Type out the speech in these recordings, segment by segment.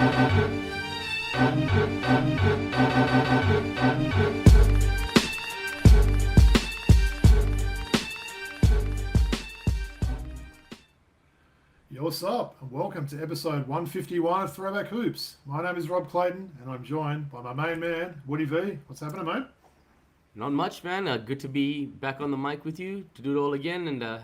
What's up, and welcome to episode 151 of Throwback Hoops. My name is Rob Clayton, and I'm joined by my main man, Woody V. What's happening, mate? Not much, man. Good to be back on the mic with you to do it all again, and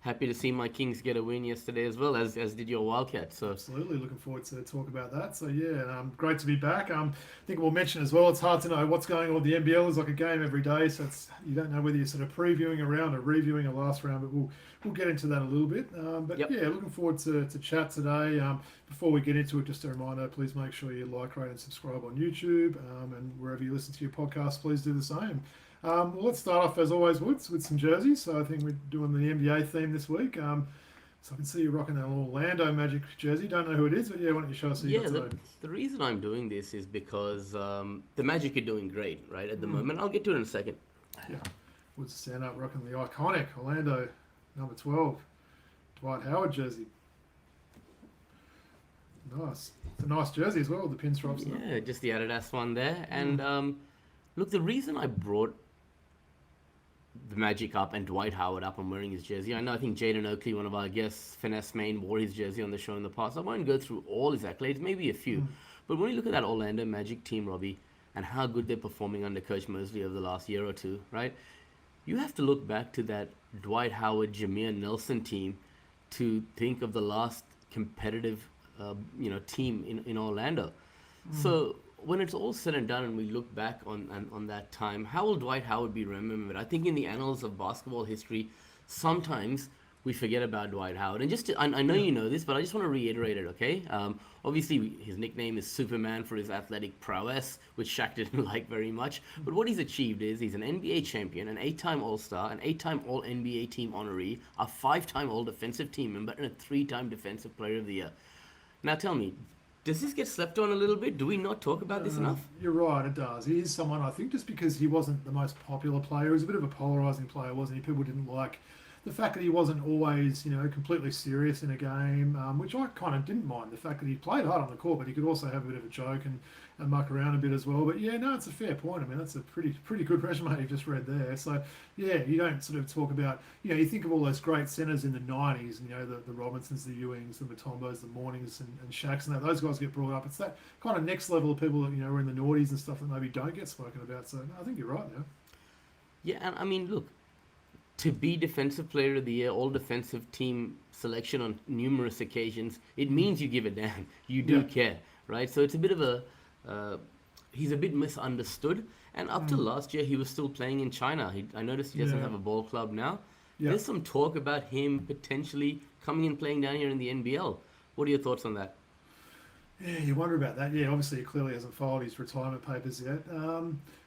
happy to see my Kings get a win yesterday as well, as did your Wildcats. So absolutely looking forward to talk about that. So yeah, great to be back. I think we'll mention as well, it's hard to know what's going on with the NBL. Is like a game every day, so you don't know whether you're sort of previewing a round or reviewing a last round, but we'll get into that a little bit. Yeah, looking forward to chat today. Before we get into it, just a reminder, please make sure you like, rate and subscribe on YouTube, and wherever you listen to your podcast, please do the same. Well, let's start off as always, Woods, with some jerseys. So I think we're doing the NBA theme this week. So I can see you rocking that Orlando Magic jersey. Don't know who it is, but yeah, why don't you show us who you got today? The reason I'm doing this is because the Magic are doing great, right, at the moment. I'll get to it in a second. Yeah, Woods stand up rocking the iconic Orlando number 12 Dwight Howard jersey. Nice. It's a nice jersey as well, the pinstripes. Yeah, just the Adidas one there. And look, the reason I brought the Magic up and Dwight Howard up and wearing his jersey, I think Jaden Oakley, one of our guests, Finesse Main, wore his jersey on the show in the past. I won't go through all his accolades, maybe a few. But when you look at that Orlando Magic team, Robbie, and how good they're performing under Coach Mosley over the last year or two, right? You have to look back to that Dwight Howard, Jameer Nelson team to think of the last competitive, team in Orlando. So when it's all said and done and we look back on that time, how will Dwight Howard be remembered? I think in the annals of basketball history, sometimes we forget about Dwight Howard. And I know you know this, but I just want to reiterate it, okay? Obviously, his nickname is Superman for his athletic prowess, which Shaq didn't like very much. But what he's achieved is he's an NBA champion, an 8-time All-Star, an 8-time All-NBA team honoree, a 5-time All-Defensive team member, and a 3-time Defensive Player of the Year. Now tell me, does this get slept on a little bit? Do we not talk about this enough? You're right, it does. He is someone, I think, just because he wasn't the most popular player, he was a bit of a polarising player, wasn't he? People didn't like the fact that he wasn't always, completely serious in a game, which I kind of didn't mind. The fact that he played hard on the court, but he could also have a bit of a joke and muck around a bit as well. But yeah, no, it's a fair point. I mean, that's a pretty good resume you've just read there. So yeah, you don't sort of talk about, you think of all those great centers in the 90s, the Robinsons, the Ewings, the Mutombos, the Mornings and Shaqs and that. Those guys get brought up. It's that kind of next level of people that, are in the noughties and stuff that maybe don't get spoken about. So no, I think you're right there. Yeah, and I mean, look, to be Defensive Player of the Year, all defensive team selection on numerous occasions, it means you give a damn. You do care, right? So it's a bit of he's a bit misunderstood. And up to last year, he was still playing in China. I noticed he doesn't have a ball club now. Yeah. There's some talk about him potentially coming and playing down here in the NBL. What are your thoughts on that? Yeah, you wonder about that. Yeah, obviously he clearly hasn't filed his retirement papers yet.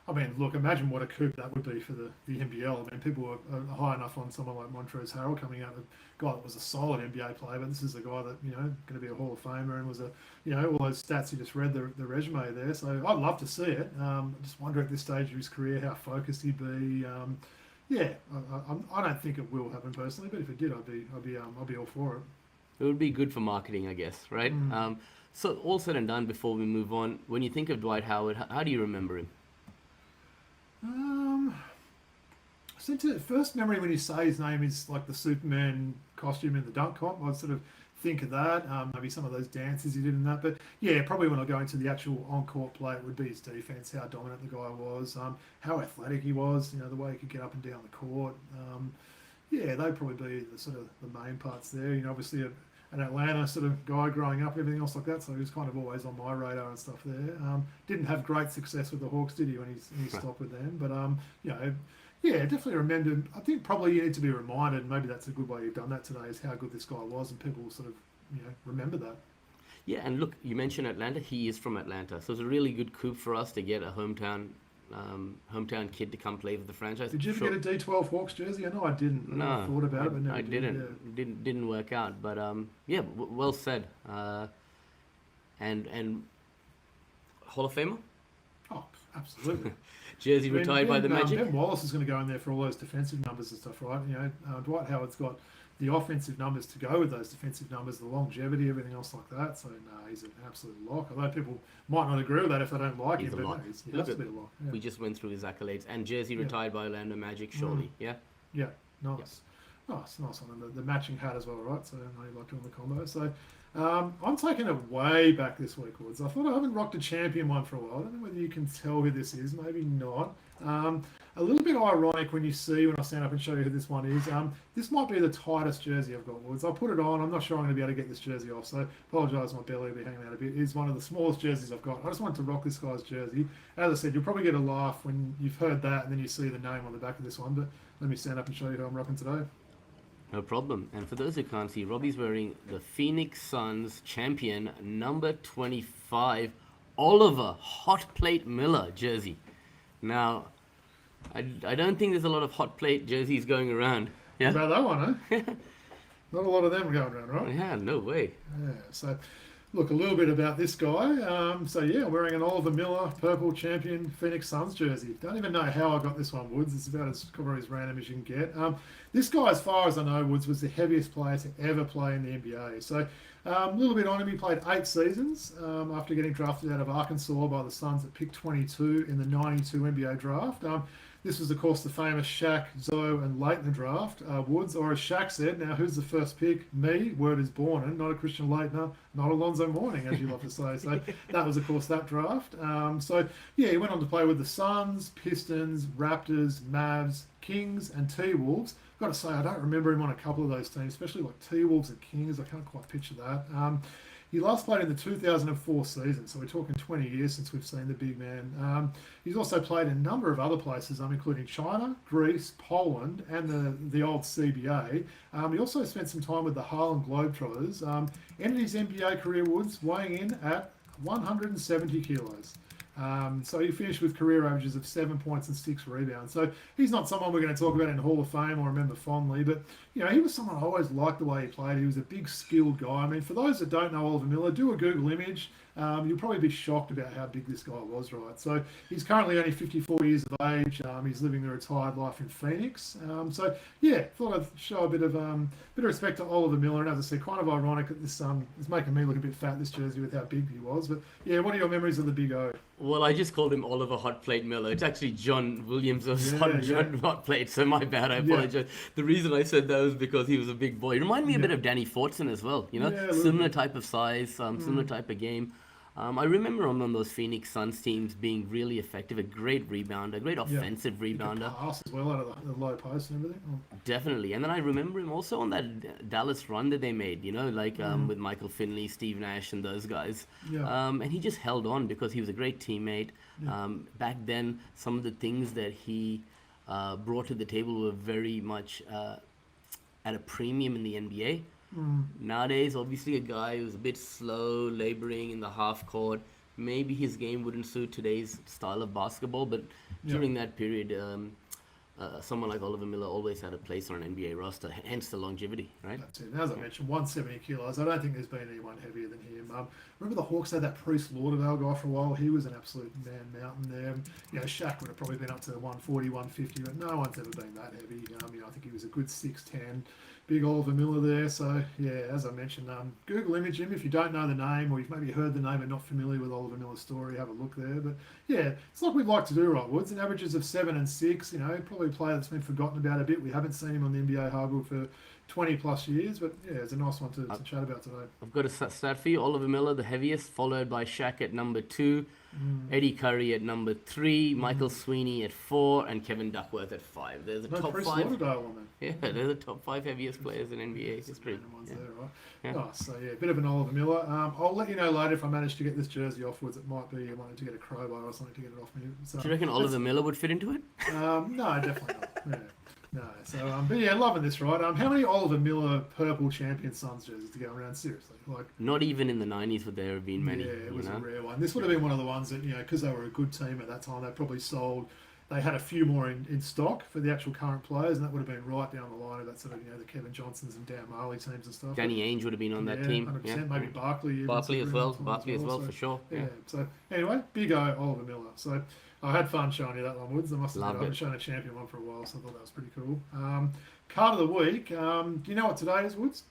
I mean, look, imagine what a coup that would be for the NBL. I mean, people were high enough on someone like Montrezl Harrell coming out, a guy that was a solid NBA player, but this is a guy that, going to be a Hall of Famer and was all those stats you just read, the resume there. So I'd love to see it. I just wonder at this stage of his career how focused he'd be. I don't think it will happen personally, but if it did, I'd be all for it. It would be good for marketing, I guess, right? So all said and done, before we move on, when you think of Dwight Howard, how do you remember him? The first memory when you say his name is like the Superman costume in the dunk comp. I'd sort of think of that. Maybe some of those dances he did in that. But yeah, probably when I go into the actual on-court play, it would be his defense, how dominant the guy was, how athletic he was, the way he could get up and down the court. They'd probably be the sort of the main parts there. Obviously an Atlanta sort of guy growing up, everything else like that. So he was kind of always on my radar and stuff there. Didn't have great success with the Hawks, did he, when he stopped with them? But definitely remember. I think probably you need to be reminded. Maybe that's a good way you've done that today, is how good this guy was, and people will sort of remember that. Yeah, and look, you mentioned Atlanta. He is from Atlanta, so it's a really good coup for us to get a hometown kid to come play for the franchise. Did you ever get a D12 Hawks jersey? I know I didn't. No, I thought about it, but never I didn't. Yeah. Didn't work out. But well said. And Hall of Famer. Oh, absolutely. Jersey retired by the Magic. Ben Wallace is going to go in there for all those defensive numbers and stuff, right? Dwight Howard's got the offensive numbers to go with those defensive numbers, the longevity, everything else like that. So no, he's an absolute lock. Although people might not agree with that if they don't like He's him, a but lock. no, he has to be a lock. Yeah. We just went through his accolades. And jersey retired by Orlando Magic, surely. Yeah? Yeah, nice. Nice one. And the matching hat as well, right? So I know you like doing the combo. So I'm taking it way back this week, Woods. I thought I haven't rocked a champion one for a while. I don't know whether you can tell who this is. Maybe not. A little bit ironic when you see when I stand up and show you who this one is. This might be the tightest jersey I've got, Woods. I'll put it on. I'm not sure I'm going to be able to get this jersey off, so apologise, my belly will be hanging out a bit. It's one of the smallest jerseys I've got. I just wanted to rock this guy's jersey. As I said, you'll probably get a laugh when you've heard that and then you see the name on the back of this one, but let me stand up and show you who I'm rocking today. No problem. And for those who can't see, Robbie's wearing the Phoenix Suns champion number 25 Oliver Hot Plate Miller jersey. Now, I don't think there's a lot of hot plate jerseys going around. Yeah. About that one, eh? Not a lot of them going around, right? Yeah, no way. Yeah. So, look, a little bit about this guy. So yeah, wearing an Oliver Miller purple champion Phoenix Suns jersey. Don't even know how I got this one, Woods. It's about as random as you can get. This guy, as far as I know, Woods, was the heaviest player to ever play in the NBA. So a little bit on him. He played 8 seasons after getting drafted out of Arkansas by the Suns at pick 22 in the 92 NBA draft. This was, of course, the famous Shaq, Zoe, and Leitner draft. Woods, or as Shaq said, now who's the first pick? Me, word is born, and not a Christian Leitner, not Alonzo Mourning, as you love to say. So that was, of course, that draft. He went on to play with the Suns, Pistons, Raptors, Mavs, Kings, and T-Wolves. Got to say, I don't remember him on a couple of those teams, especially like T-Wolves and Kings. I can't quite picture that. He last played in the 2004 season, so we're talking 20 years since we've seen the big man. He's also played in a number of other places, including China, Greece, Poland, and the old CBA. He also spent some time with the Harlem Globetrotters. Ended his NBA career, Woods, weighing in at 170 kilos. So he finished with career averages of 7 points and 6 rebounds. So he's not someone we're going to talk about in Hall of Fame or remember fondly, but he was someone I always liked the way he played. He was a big, skilled guy. I mean, for those that don't know Oliver Miller, do a Google image. You'll probably be shocked about how big this guy was, right? So he's currently only 54 years of age. He's living the retired life in Phoenix. Thought I'd show a bit of respect to Oliver Miller. And as I said, kind of ironic that this is making me look a bit fat, this jersey, with how big he was. But yeah, what are your memories of the Big O? Well, I just called him Oliver Hot Plate Miller. It's actually John Williams Hot Plate, so my bad, I apologize. Yeah. The reason I said that was because he was a big boy. He reminded me a bit of Danny Fortson as well, similar type of size, similar type of game. I remember on those Phoenix Suns teams being really effective, a great rebounder, a great offensive rebounder. He could pass as well out of the low post and everything. Oh. Definitely. And then I remember him also on that Dallas run that they made, with Michael Finley, Steve Nash, and those guys. Yeah. And he just held on because he was a great teammate. Yeah. Back then, some of the things that he brought to the table were very much at a premium in the NBA. Nowadays, obviously, a guy who's a bit slow, laboring in the half court, maybe his game wouldn't suit today's style of basketball, but during that period, someone like Oliver Miller always had a place on an NBA roster, hence the longevity, right? That's it. And as I mentioned, 170 kilos. I don't think there's been anyone heavier than him. Remember the Hawks had that Priest Lauderdale guy for a while? He was an absolute man-mountain there. Shaq would have probably been up to 140, 150, but no one's ever been that heavy. I think he was a good 6'10". Big Oliver Miller there. So, yeah, as I mentioned, Google image him if you don't know the name or you've maybe heard the name and not familiar with Oliver Miller's story, have a look there. But, yeah, it's like we'd like to do, right, Woods? An averages of 7 and 6, probably a player that's been forgotten about a bit. We haven't seen him on the NBA hardwood for 20-plus years, but, yeah, it's a nice one to chat about today. I've got a stat for you. Oliver Miller, the heaviest, followed by Shaq at number 2. Eddie Curry at number 3, Michael Sweeney at 4, and Kevin Duckworth at 5. There's a top 5. Yeah, they're the top 5 heaviest players in NBA history. There, right? Yeah. Oh, so yeah, a bit of an Oliver Miller. I'll let you know later if I manage to get this jersey offwards. It might be I wanted to get a crowbar or something to get it off me. So, do you reckon Oliver Miller would fit into it? No, definitely not. Yeah. No, so but yeah, loving this, right? How many Oliver Miller purple champion Suns jerseys to go around? Seriously, not even in the 90s would there have been many. Yeah, it was a rare one. This would have been one of the ones that because they were a good team at that time, they probably sold. They had a few more in stock for the actual current players, and that would have been right down the line of that sort of the Kevin Johnsons and Dan Marley teams and stuff. Danny Ainge would have been on that team. 100%. Yeah, maybe Barkley. Barkley as well. So, for sure. Yeah. So anyway, big O Oliver Miller. So. I had fun showing you that one, Woods. I haven't shown a champion one for a while, so I thought that was pretty cool. Card of the week. Do you know what today is, Woods?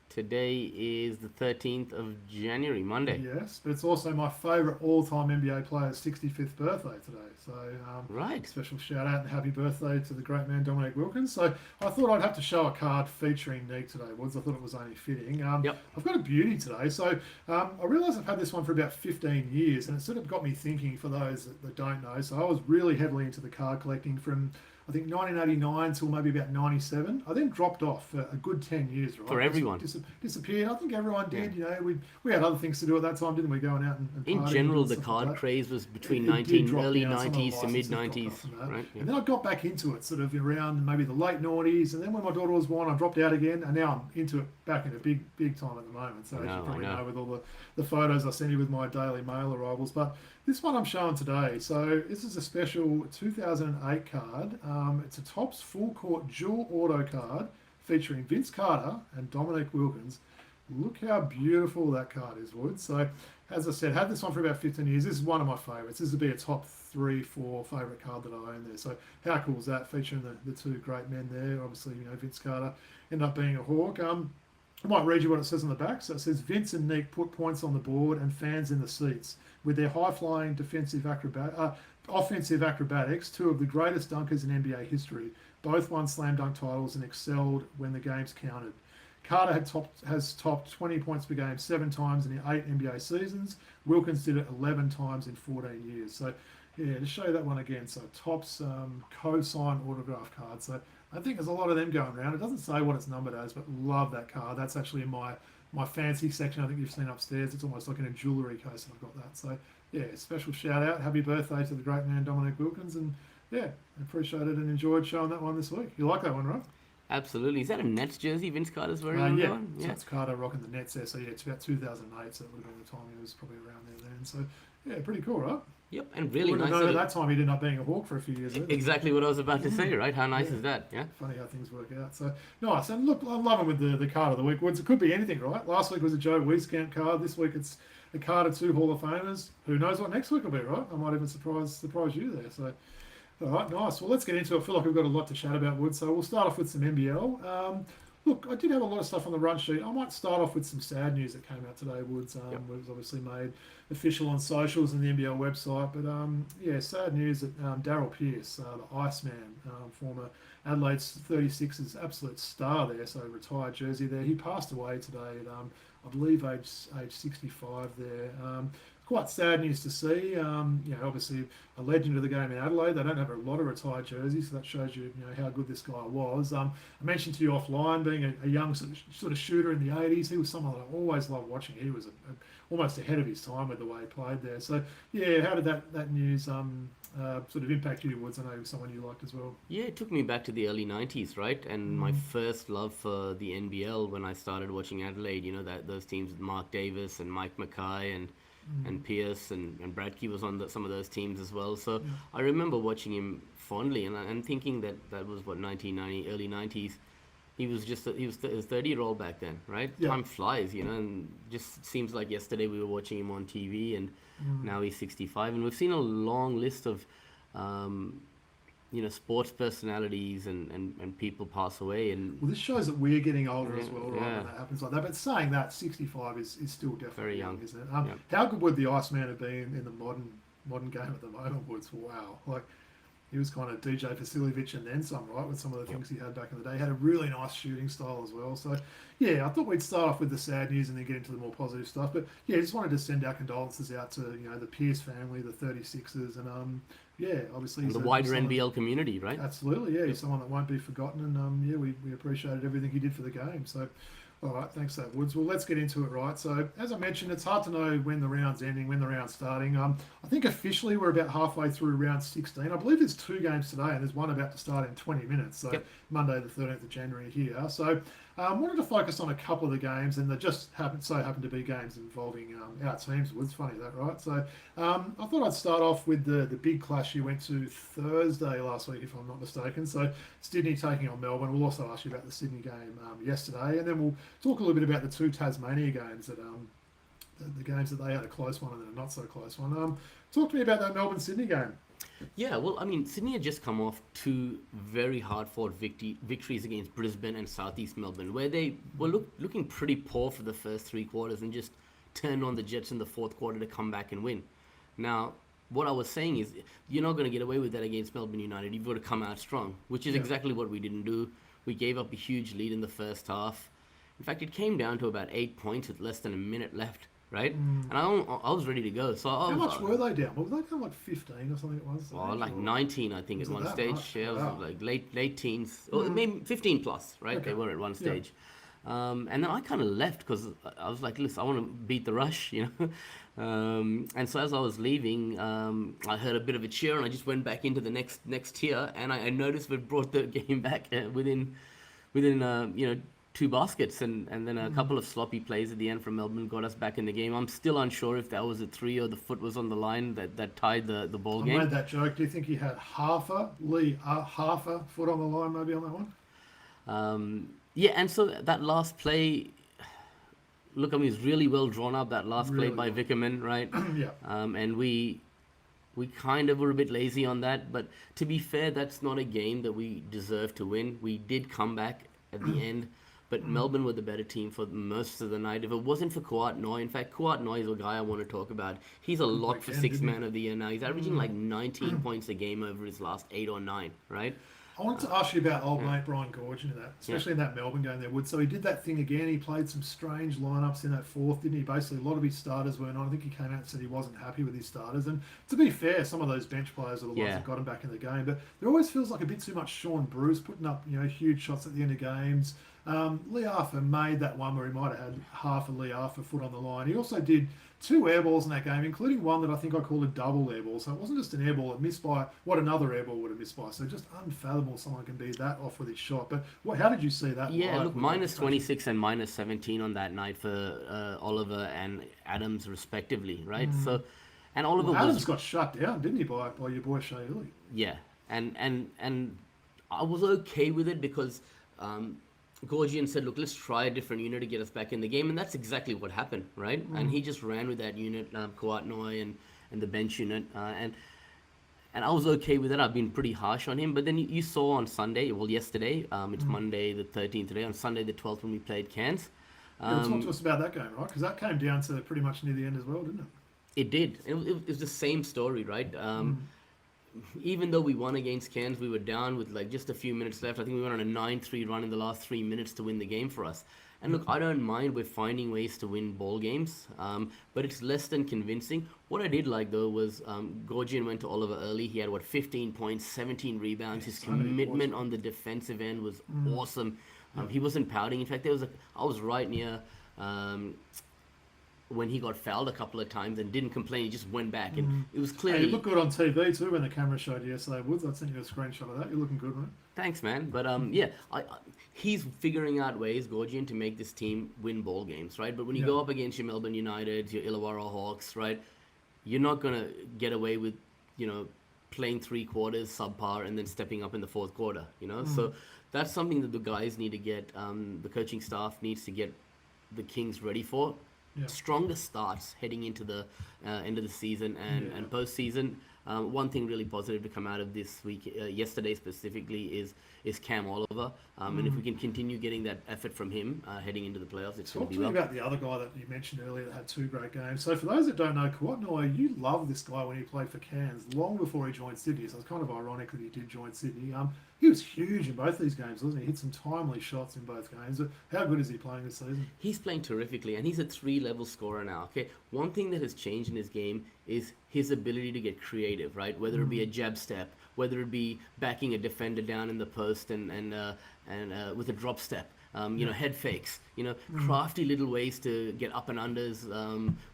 Today is the 13th of January, Monday. Yes, but it's also my favourite all-time NBA player's 65th birthday today. So, Right. special shout out and happy birthday to the great man Dominique Wilkins. So, I thought I'd have to show a card featuring Nick today, Woods. I thought it was only fitting. Yep. I've got a beauty today. So, I realise I've had this one for about 15 years, and it sort of got me thinking. For those that don't know, so I was really heavily into the card collecting from, I think, 1989 till maybe about 97. I then dropped off for a good 10 years, right? For everyone. Disappeared. I think everyone did. You know, we had other things to do at that time, didn't we? Going out and In partying general, and the stuff card like that. craze was between It did drop early down. Some of the 90s to mid licenses dropped 90s, off from that. right? And then I got back into it sort of around maybe the late 90s, and then when my daughter was born, I dropped out again, and now I'm into it back in a big time at the moment. So as you probably know with all the photos I send you with my Daily Mail arrivals. But this one I'm showing today. So this is a special 2008 card. It's a Topps full court dual auto card featuring Vince Carter and Dominique Wilkins. Look how beautiful that card is, Wood. So, as I said, had this one for about 15 years. This is one of my favourites. This would be a top 3-4 favourite card that I own there. So, how cool is that? Featuring the two great men there. Obviously, you know, Vince Carter ended up being a Hawk. I might read you what it says on the back. So it says, Vince and Nick put points on the board and fans in the seats. With their high-flying offensive acrobatics, two of the greatest dunkers in NBA history. Both won slam dunk titles and excelled when the games counted. Carter has topped 20 points per game 7 times in the 8 NBA seasons. Wilkins did it 11 times in 14 years. So, yeah, to show you that one again. So, Topps co-signed autograph card. So, I think there's a lot of them going around. It doesn't say what it's numbered as, but love that card. That's actually in my fancy section. I think you've seen upstairs. It's almost like in a jewellery case. I've got that. So, yeah, special shout out. Happy birthday to the great man Dominique Wilkins. And, yeah, appreciated and enjoyed showing that one this week. You like that one, right? Absolutely. Is that a Nets jersey Vince Carter's wearing? Yeah. So it's Carter rocking the Nets there. So, yeah, it's about 2008. So, it would have been the time he was probably around there then. So, yeah, pretty cool, right? Yep, and really nice. At that time, he ended up being a Hawk for a few years. Exactly what I was about to say, right? How nice is that? Yeah. Funny how things work out. So, nice. And look, I'm loving with the card of the week. It could be anything, right? Last week was a Joe Wieskamp card. This week it's a card of 2 Hall of Famers. Who knows what next week will be, right? I might even surprise you there. So, all right, nice. Well, let's get into it. I feel like we've got a lot to chat about, Wood. So we'll start off with some NBL. Look, I did have a lot of stuff on the run sheet. I might start off with some sad news that came out today, Woods. It was obviously made official on socials and the NBL website. But, yeah, sad news that Darryl Pearce, the Iceman, former Adelaide's 36ers absolute star there, so retired jersey there. He passed away today at, I believe, age 65 there. Quite sad news to see. You know, obviously a legend of the game in Adelaide. They don't have a lot of retired jerseys, so that shows you, you know, how good this guy was. I mentioned to you offline, being a young sort of shooter in the 80s, he was someone that I always loved watching. He was almost ahead of his time with the way he played there. So, yeah, how did that news sort of impact you, Woods? I know he was someone you liked as well. Yeah, it took me back to the early 90s, right? And my first love for the NBL when I started watching Adelaide, you know, those teams with Mark Davis and Mike Mackay and Pierce and Bradkey was on some of those teams as well. So I remember watching him fondly and thinking that was, 1990, early 90s. He was he was a 30-year-old back then, right? Yeah. Time flies, you know, and just seems like yesterday we were watching him on TV and now he's 65. And we've seen a long list of, you know, sports personalities and people pass away. And well, this shows that we're getting older as well, right? Yeah. When that happens like that. But saying that, 65 is still definitely Very young, isn't it? How good would the Iceman have been in the modern game at the moment, Woods? Wow. Like, he was kind of DJ Vasiljevic and then some, right, with some of the things he had back in the day. He had a really nice shooting style as well. So, yeah, I thought we'd start off with the sad news and then get into the more positive stuff. But, yeah, just wanted to send our condolences out to, you know, the Pearce family, the 36ers, and, yeah, obviously... the wider NBL community, right? Absolutely, yeah. He's someone that won't be forgotten, and, yeah, we appreciated everything he did for the game. So, all right, thanks for that, Woods. Well, let's get into it, right? So, as I mentioned, it's hard to know when the round's ending, when the round's starting. I think officially we're about halfway through round 16. I believe there's 2 games today, and there's one about to start in 20 minutes. So, Monday the 13th of January here. So, wanted to focus on a couple of the games, and they just happen to be games involving our teams. Woods, funny that, right? So, I thought I'd start off with the big clash you went to Thursday last week, if I'm not mistaken. So, Sydney taking on Melbourne. We'll also ask you about the Sydney game yesterday, and then we'll talk a little bit about the 2 Tasmania games that the games that they had a close one and then a not so close one. Talk to me about that Melbourne-Sydney game. Yeah, well, I mean, Sydney had just come off two very hard-fought victories against Brisbane and Southeast Melbourne, where they were looking pretty poor for the first three quarters and just turned on the Jets in the fourth quarter to come back and win. Now, what I was saying is, you're not going to get away with that against Melbourne United. You've got to come out strong, which is exactly what we didn't do. We gave up a huge lead in the first half. In fact, it came down to about 8 points with less than a minute left. Right, and I was ready to go. So how much were they down? Were they down like 15 or something? It was. Like 19, I think, at one stage. Much? Yeah, it was like late teens, or maybe 15 plus. Right, okay. They were at one stage, and then I kind of left because I was like, listen, I want to beat the rush, you know. And so as I was leaving, I heard a bit of a cheer, and I just went back into the next tier, and I noticed we brought the game back within you know, 2 baskets, and then a couple of sloppy plays at the end from Melbourne got us back in the game. I'm still unsure if that was a 3 or the foot was on the line that tied the ball game. I made that joke. Do you think he had half a foot on the line maybe on that one? Yeah, and so that last play, look, I mean, it's really well drawn up, that last play by Vickerman, right? Yeah. And we kind of were a bit lazy on that, but to be fair, that's not a game that we deserve to win. We did come back at the end. But Melbourne were the better team for most of the night. If it wasn't for Kouat Noi, in fact, Kouat Noi is a guy I want to talk about. He's a lock for sixth man of the year now. He's averaging like 19 points a game over his last 8 or 9, right? I want to ask you about old mate Brian Gorge in that, especially in that Melbourne game there, Wood. So he did that thing again. He played some strange lineups in that fourth, didn't he? Basically, a lot of his starters weren't on. I think he came out and said he wasn't happy with his starters. And to be fair, some of those bench players are the ones that got him back in the game. But there always feels like a bit too much Sean Bruce putting up, you know, huge shots at the end of games. Lee Arthur made that one where he might have had half a Lee Arthur foot on the line. He also did 2 air balls in that game, including one that I think I called a double air ball. So it wasn't just an air ball that missed by what another air ball would have missed by. So just unfathomable someone can be that off with his shot. But how did you see that? Yeah, look, minus 26 and minus 17 on that night for Oliver and Adams respectively, right? So, and Oliver Adams got shut down, didn't he, by your boy Shea Hilly? Yeah, and I was okay with it because Gorgian said, look, let's try a different unit to get us back in the game. And that's exactly what happened, right? And he just ran with that unit, Kouat Noi and the bench unit. And I was okay with it. I've been pretty harsh on him. But then you saw on Sunday, well, yesterday, it's Monday the 13th today, on Sunday the 12th when we played Cairns. Talk to us about that game, right? Because that came down to pretty much near the end as well, didn't it? It did. It was the same story, right? Even though we won against Cairns, we were down with like just a few minutes left. I think we went on a 9-3 run in the last 3 minutes to win the game for us. And look, I don't mind we're finding ways to win ball games, but it's less than convincing. What I did like though was Gorgian went to Oliver early. He had 15 points, 17 rebounds. His commitment on the defensive end was awesome. He wasn't pouting. In fact, I was right near when he got fouled a couple of times and didn't complain. He just went back, and it was clear. Hey, you look good on TV too when the camera showed you yesterday, Woods. I sent you a screenshot of that. You're looking good, mate. Thanks, man. But yeah, he's figuring out ways, Gorgian, to make this team win ball games, right? But when you go up against your Melbourne United, your Illawarra Hawks, right, you're not gonna get away with, you know, playing 3 quarters subpar and then stepping up in the fourth quarter, you know. So that's something that the guys need to get. The coaching staff needs to get the Kings ready for. Stronger starts heading into the end of the season and postseason. One thing really positive to come out of this week, yesterday specifically, is Cam Oliver. And if we can continue getting that effort from him heading into the playoffs, it's going to be well. Talk to me about the other guy that you mentioned earlier that had 2 great games. So for those that don't know, Kouat Noi, you loved this guy when he played for Cairns long before he joined Sydney. So it's kind of ironic that he did join Sydney. He was huge in both these games, wasn't he? He hit some timely shots in both games. How good is he playing this season? He's playing terrifically, and he's a 3-level scorer now. Okay, one thing that has changed in his game is his ability to get creative, right? Whether it be a jab step, whether it be backing a defender down in the post and with a drop step. You know, head fakes, you know, crafty little ways to get up and unders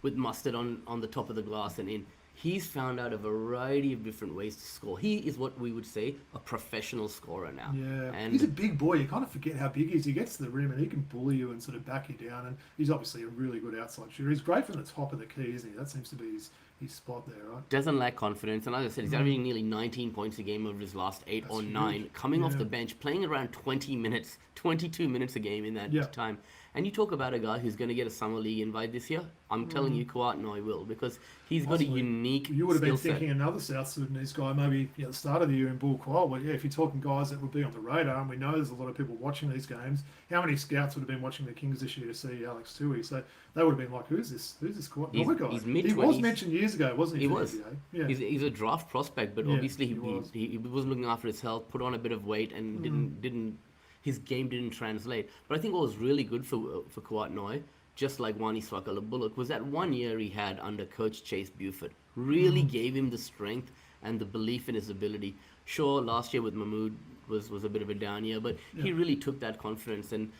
with mustard on the top of the glass and in. He's found out a variety of different ways to score. He is what we would say a professional scorer now. Yeah, and he's a big boy. You kind of forget how big he is. He gets to the rim and he can bully you and sort of back you down. And he's obviously a really good outside shooter. He's great from the top of the key, isn't he? That seems to be his spot there, right? Doesn't lack confidence. And as I said, he's averaging nearly 19 points a game over his last 8 or 9. Coming off the bench, playing around 20 minutes, 22 minutes a game in that time. And you talk about a guy who's going to get a summer league invite this year. I'm telling you, Kawhi will, because he's got a Possibly. unique You would have been skill set. thinking another South Sudanese guy, maybe at the start of the year in Bull Qual. But yeah, if you're talking guys that would be on the radar, and we know there's a lot of people watching these games, how many scouts would have been watching the Kings this year to see Alex Tui? So they would have been like, who's this Kawhi guy? He's He mid-20s. was mentioned years ago, wasn't he? He for the was. NBA? Yeah. He's a draft prospect, but Yeah, obviously he was. he wasn't looking after his health, put on a bit of weight, and didn't his game didn't translate. But I think what was really good for Kawhi, just like Wani Swakala Bullock, was that 1 year he had under Coach Chase Buford. Really gave him the strength and the belief in his ability. Sure, last year with Mahmoud was a bit of a down year, but he really took that confidence. And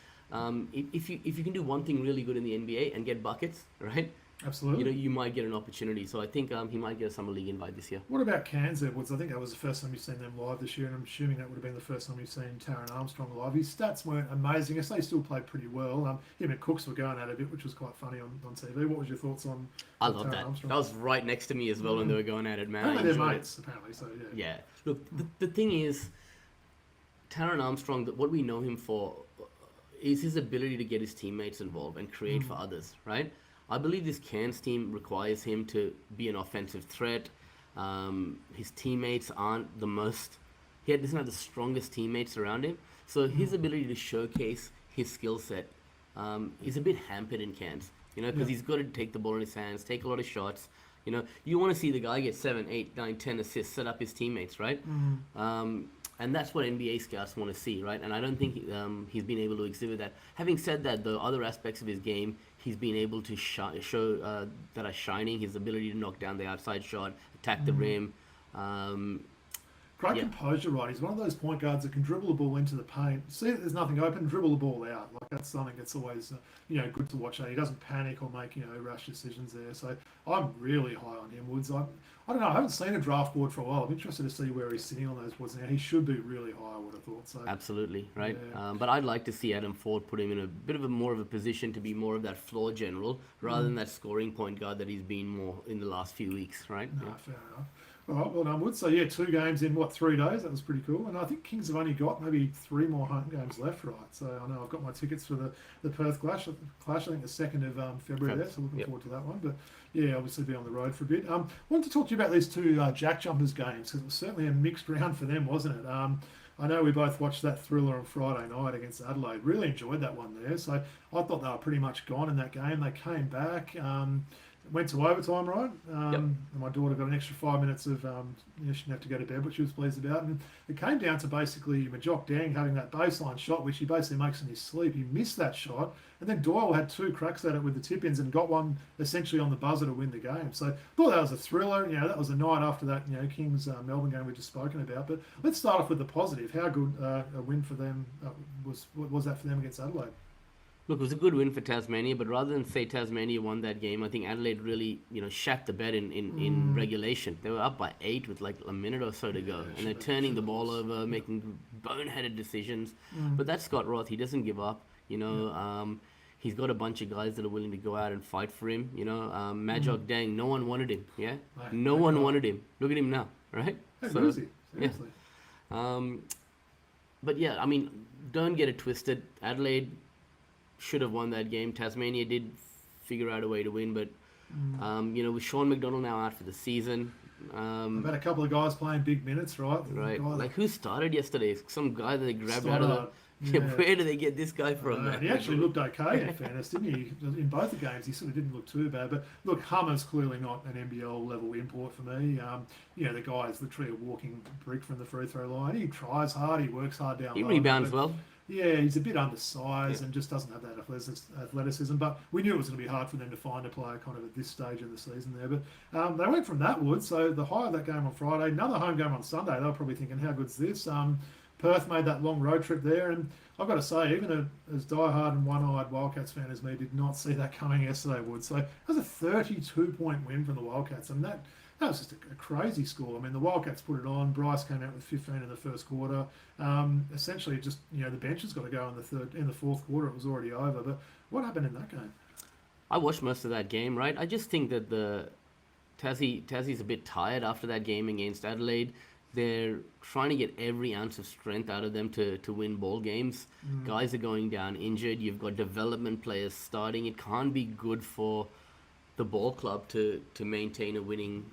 if you can do one thing really good in the NBA and get buckets, right? Absolutely. You might get an opportunity. So I think he might get a summer league invite this year. What about Cairns Edwards? I think that was the first time you've seen them live this year, and I'm assuming that would have been the first time you've seen Taron Armstrong live. His stats weren't amazing. I guess they still played pretty well. Him and Cooks were going at it a bit, which was quite funny on TV. What was your thoughts on I love Taron that. Armstrong? That was right next to me as well when they were going at it, man. Apparently I they're enjoyed it. mates, apparently, so yeah. Yeah. Look, the thing is, Taron Armstrong, what we know him for is his ability to get his teammates involved and create for others, right? I believe this Cairns team requires him to be an offensive threat. His teammates aren't the most... He doesn't have the strongest teammates around him. So his ability to showcase his skill set is a bit hampered in Cairns, because he's got to take the ball in his hands, take a lot of shots. You want to see the guy get 7, 8, 9, 10 assists, set up his teammates, right? And that's what NBA scouts want to see, right? And I don't think he's been able to exhibit that. Having said that, the other aspects of his game, he's been able to show that are shining. His ability to knock down the outside shot, attack the rim. Great composure, right? He's one of those point guards that can dribble the ball into the paint, see that there's nothing open, dribble the ball out. Like that's something that's always, good to watch. He doesn't panic or make, rash decisions there. So I'm really high on him, Woods. I don't know. I haven't seen a draft board for a while. I'm interested to see where he's sitting on those boards now. He should be really high, I would have thought. So Absolutely, right? Yeah. But I'd like to see Adam Ford put him in a bit of more of a position to be more of that floor general rather than that scoring point guard that he's been more in the last few weeks, right? No, fair enough. All right, well done, Woods. So, 2 games in, 3 days? That was pretty cool. And I think Kings have only got maybe 3 more home games left, right? So, I know I've got my tickets for the Perth Clash, I think the 2nd of February there, so looking forward to that one. But, obviously be on the road for a bit. Wanted to talk to you about these 2 Jack Jumpers games, because it was certainly a mixed round for them, wasn't it? I know we both watched that thriller on Friday night against Adelaide. Really enjoyed that one there. So, I thought they were pretty much gone in that game. They came back. Went to overtime, right? And my daughter got an extra 5 minutes of, she didn't have to go to bed, which she was pleased about. And it came down to basically Majok Dang having that baseline shot, which he basically makes in his sleep. He missed that shot. And then Doyle had 2 cracks at it with the tip-ins and got one essentially on the buzzer to win the game. So I thought that was a thriller. That was a night after that, Kings Melbourne game we've just spoken about. But let's start off with the positive. How good a win for them was that for them against Adelaide? Look, it was a good win for Tasmania, but rather than say Tasmania won that game, I think Adelaide really, shat the bed in regulation. They were up by 8 with like a minute or so to go, and they're turning the ball over, making boneheaded decisions. But that's Scott Roth. He doesn't give up. He's got a bunch of guys that are willing to go out and fight for him. Majok Dang, no one wanted him. Yeah, no one wanted him. Look at him now, right? Hey, so, seriously. But I mean, don't get it twisted. Adelaide should have won that game. Tasmania did figure out a way to win, but with Sean McDonald now out for the season, I've had a couple of guys playing big minutes, right? Right. Like who started yesterday? Some guy that they grabbed out of the. Yeah. Where do they get this guy from? Man? He actually looked okay, in fairness, didn't he? In both the games, he sort of didn't look too bad. But look, Hummer's clearly not an NBL level import for me. The guy is literally a walking brick from the free throw line. He tries hard, he works hard down low. He rebounds well. Yeah, he's a bit undersized and just doesn't have that athleticism. But we knew it was going to be hard for them to find a player kind of at this stage of the season there. But they went from that wood. So the high of that game on Friday, another home game on Sunday. They were probably thinking, how good's this? Perth made that long road trip there, and I've got to say, even as diehard and one-eyed Wildcats fan as me, did not see that coming yesterday, Wood. So that was a 32-point win from the Wildcats, and that was just a crazy score. I mean, the Wildcats put it on. Bryce came out with 15 in the first quarter. Essentially, just the bench has got to go in the fourth quarter. It was already over. But what happened in that game? I watched most of that game, right? I just think that the Tassie's a bit tired after that game against Adelaide. they're trying to get every ounce of strength out of them to win ball games. Guys are going down injured. You've got development players starting. It can't be good for the ball club to maintain a winning,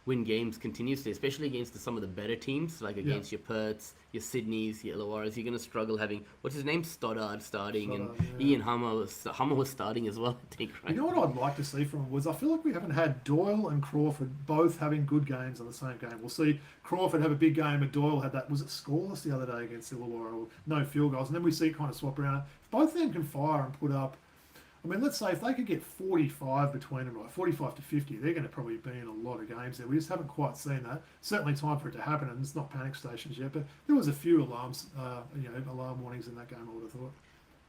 win games continuously, especially against some of the better teams, like against your Perths, your Sydneys, your Illawarras. You're going to struggle having, what's his name, Stoddard starting, and Ian Hummer was starting as well, I think, right? You know what I'd like to see from him was I feel like we haven't had Doyle and Crawford both having good games on the same game. We'll see Crawford have a big game, and Doyle had that, was it scoreless the other day against Illawarra, or no field goals, and then we see it kind of swap around. If both of them can fire and put up, I mean, let's say if they could get 45 between them, right, 45 to 50, they're going to probably be in a lot of games there. We just haven't quite seen that. Certainly time for it to happen, and it's not panic stations yet, but there was a few alarm warnings in that game, I would have thought.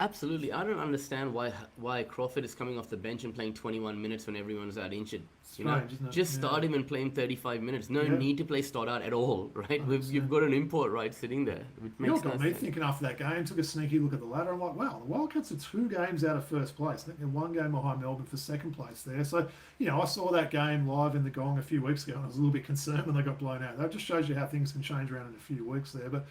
Absolutely. I don't understand why Crawford is coming off the bench and playing 21 minutes when everyone's out injured. Strange, isn't it? Just start him and play him 35 minutes. No need to play Stoddard at all, right? You've got an import right sitting there. Which makes what got me thinking after that game, took a sneaky look at the ladder. I'm like, wow, the Wildcats are 2 games out of first place. I think they're 1 game behind Melbourne for second place there. So, I saw that game live in the Gong a few weeks ago, and I was a little bit concerned when they got blown out. That just shows you how things can change around in a few weeks there. But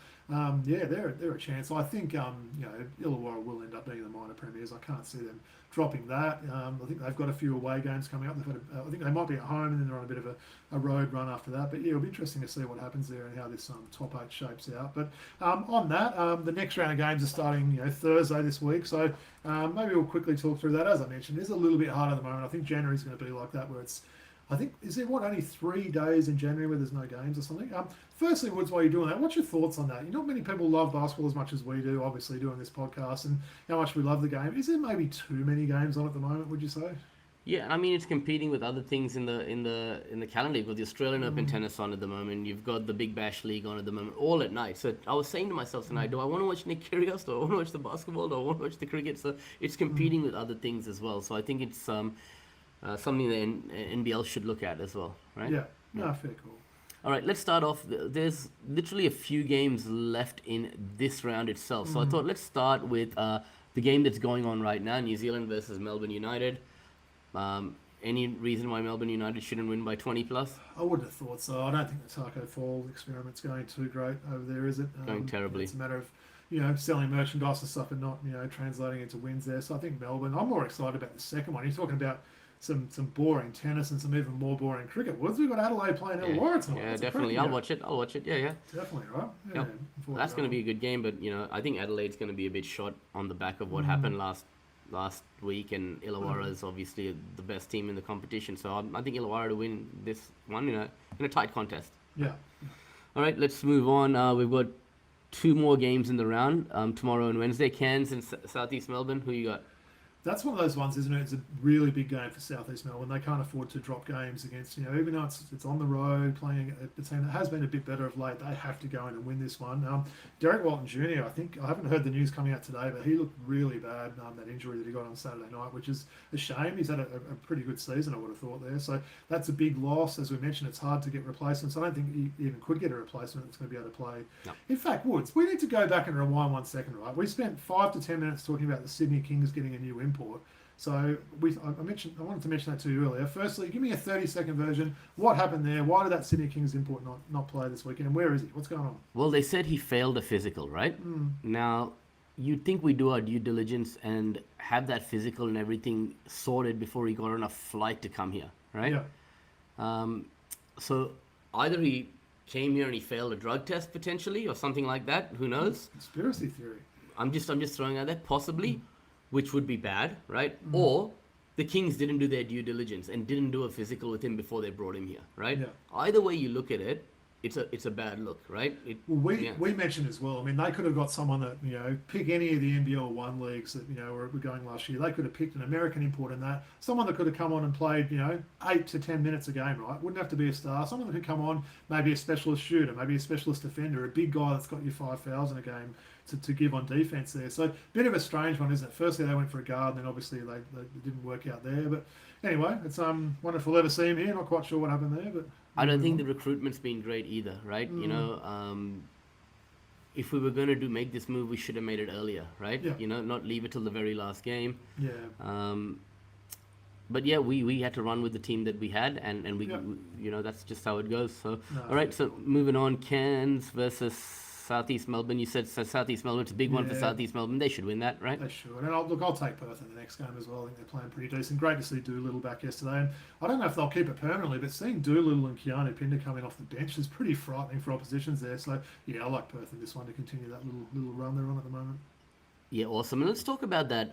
they're a chance. I think Illawarra will end up being the minor premiers. I can't see them dropping that. I think they've got a few away games coming up. I think they might be at home, and then they're on a bit of a road run after that. But it'll be interesting to see what happens there and how this top 8 shapes out. But on that, the next round of games are starting Thursday this week. So maybe we'll quickly talk through that. As I mentioned, it's a little bit hard at the moment. I think January's going to be like that, where it's, I think, is there only 3 days in January where there's no games or something? Firstly, Woods, while you're doing that, what's your thoughts on that? Not many people love basketball as much as we do, obviously, doing this podcast, and how much we love the game. Is there maybe too many games on at the moment, would you say? Yeah, I mean, it's competing with other things in the calendar. You've got the Australian Open tennis on at the moment. You've got the Big Bash League on at the moment, all at night. So I was saying to myself tonight, do I want to watch Nick Kyrgios? Do I want to watch the basketball? Do I want to watch the cricket? So it's competing with other things as well. So I think it's something that NBL should look at as well, right? Yeah, no, fair call. All right, let's start off. There's literally a few games left in this round itself. So I thought let's start with the game that's going on right now, New Zealand versus Melbourne United. Any reason why Melbourne United shouldn't win by 20 plus? I wouldn't have thought so. I don't think the Taco Fall experiment's going too great over there, is it? Going terribly. It's a matter of selling merchandise and stuff and not translating into wins there. So I think Melbourne. I'm more excited about the second one. You're talking about some boring tennis and some even more boring cricket. Woods, we've got Adelaide playing Illawarra tonight. Yeah, definitely. I'll watch it. Yeah. Definitely, right? Yeah. Yep. That's going to be a good game, but I think Adelaide's going to be a bit short on the back of what happened last week, and Illawarra is obviously the best team in the competition. So I think Illawarra to win this one in a tight contest. Yeah. All right, let's move on. We've got 2 more games in the round, tomorrow and Wednesday. Cairns and Southeast Melbourne. Who you got? That's one of those ones, isn't it? It's a really big game for South East Melbourne. They can't afford to drop games against, even though it's on the road, playing a team that has been a bit better of late. They have to go in and win this one. Derek Walton Jr., I haven't heard the news coming out today, but he looked really bad, that injury that he got on Saturday night, which is a shame. He's had a pretty good season, I would have thought there. So that's a big loss. As we mentioned, it's hard to get replacements. I don't think he even could get a replacement that's going to be able to play. No. In fact, Woods, we need to go back and rewind 1 second, right? We spent 5 to 10 minutes talking about the Sydney Kings getting a new import. So I wanted to mention that to you earlier. Firstly, give me a 30-second version. What happened there? Why did that Sydney Kings import not play this weekend? And where is he? What's going on? Well, they said he failed a physical, right? Now, you'd think we do our due diligence and have that physical and everything sorted before he got on a flight to come here, right? Yeah. So either he came here and he failed a drug test potentially, or something like that. Who knows? Conspiracy theory. I'm just throwing out that possibly. Which would be bad, right? Or the Kings didn't do their due diligence and didn't do a physical with him before they brought him here, right? Yeah. Either way you look at it, it's a bad look, right? We mentioned as well. I mean, they could have got someone that pick any of the NBL One leagues that were going last year. They could have picked an American import in that. Someone that could have come on and played 8 to 10 minutes a game, right? Wouldn't have to be a star. Someone that could come on, maybe a specialist shooter, maybe a specialist defender, a big guy that's got you 5 fouls in a game to give on defense there. So a bit of a strange one, isn't it? Firstly, they went for a guard, and then obviously they didn't work out there. But anyway, it's wonderful to see him here. Not quite sure what happened there, but I don't think the recruitment's been great either, right? If we were going to make this move, we should have made it earlier, right? Yeah. Not leave it till the very last game. Yeah. But yeah, we had to run with the team that we had, and Yeah. that's just how it goes. So No, all right, fair so call. moving on, Cairns versus Southeast Melbourne. You said Southeast Melbourne. It's a big one for Yeah. Southeast Melbourne. They should win that, right? They should. And I'll take Perth in the next game as well. I think they're playing pretty decent. Great to see Doolittle back yesterday. And I don't know if they'll keep it permanently, but seeing Doolittle and Keanu Pinder coming off the bench is pretty frightening for oppositions there. So, yeah, I like Perth in this one to continue that little run they're on at the moment. Yeah, awesome. And let's talk about that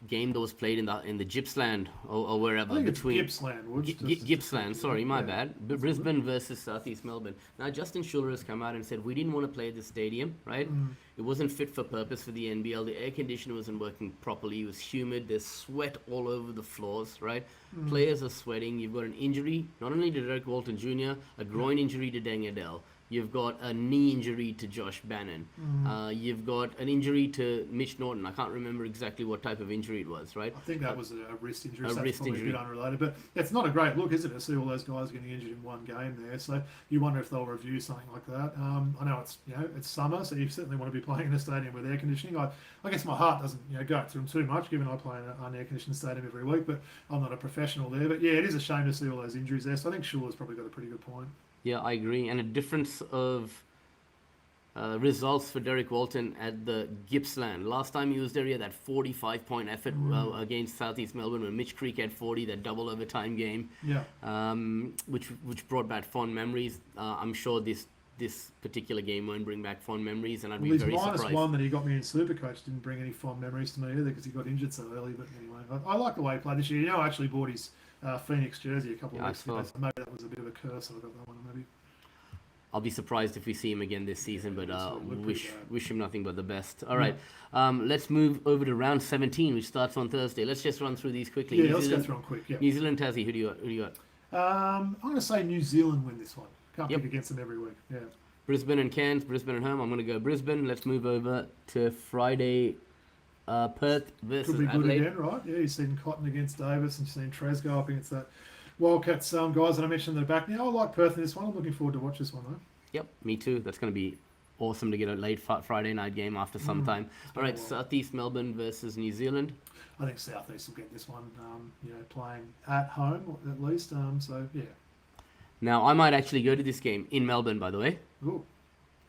game that was played in the Gippsland or wherever I think it's between Gippsland, Woods. Gippsland. Sorry, my Yeah, bad. that's Brisbane versus Southeast Melbourne. Now, Justin Schuller has come out and said we didn't want to play at the stadium, right? It wasn't fit for purpose for the NBL. The air conditioner wasn't working properly. It was humid. There's sweat all over the floors, right? Players are sweating. You've got an injury, not only to Derek Walton Jr., a groin injury to Deng Adel. You've got a knee injury to Josh Bannon. You've got an injury to Mitch Norton. I can't remember exactly what type of injury it was, right? I think that was a wrist injury. A So that's wrist probably injury. a bit unrelated. But it's not a great look, is it, to see all those guys getting injured in one game there. So you wonder if they'll review something like that. I know it's summer, so you certainly want to be playing in a stadium with air conditioning. I guess my heart doesn't go out to them too much, given I play in an air conditioned stadium every week. But I'm not a professional there. But yeah, it is a shame to see all those injuries there. So I think Shuller's probably got a pretty good point. Yeah, I agree. And a difference of results for Derek Walton at the Gippsland. Last time he was there, he had that 45-point effort against Southeast Melbourne when Mitch Creek had 40, that double overtime game, Yeah. which brought back fond memories. I'm sure this particular game won't bring back fond memories, and I'd Well, be his very minus surprised. one that he got me in Supercoach didn't bring any fond memories to me either because he got injured so early. But anyway, I like the way he played this year. I actually bought his Phoenix jersey a couple of Yeah, I weeks ago, saw. so maybe that was a bit of a curse. I got that one maybe. I'll be surprised if we see him again this season, but it's looked pretty wish bad. wish him nothing but the best. All right, let's move over to round 17, which starts on Thursday. Let's just run through these quickly. Yeah, New let's go Zealand, through them quick. Yeah. New Zealand, Tassie. Who do you got? I'm going to say New Zealand win this one. Can't Yep. pick against them every week. Yeah. Brisbane and Cairns. Brisbane at home. I'm going to go Brisbane. Let's move over to Friday. Perth versus Could be good Adelaide. again, right? Yeah, you've seen Cotton against Davis and you've seen Trez go up against that Wildcats guys that I mentioned in the back. Now, I like Perth in this one. I'm looking forward to watch this one, though. Yep, me too. That's going to be awesome to get a late Friday night game after some time. All right, a while. Southeast Melbourne versus New Zealand. I think South East will get this one, playing at home at least. So, yeah. Now, I might actually go to this game in Melbourne, by the way, Ooh,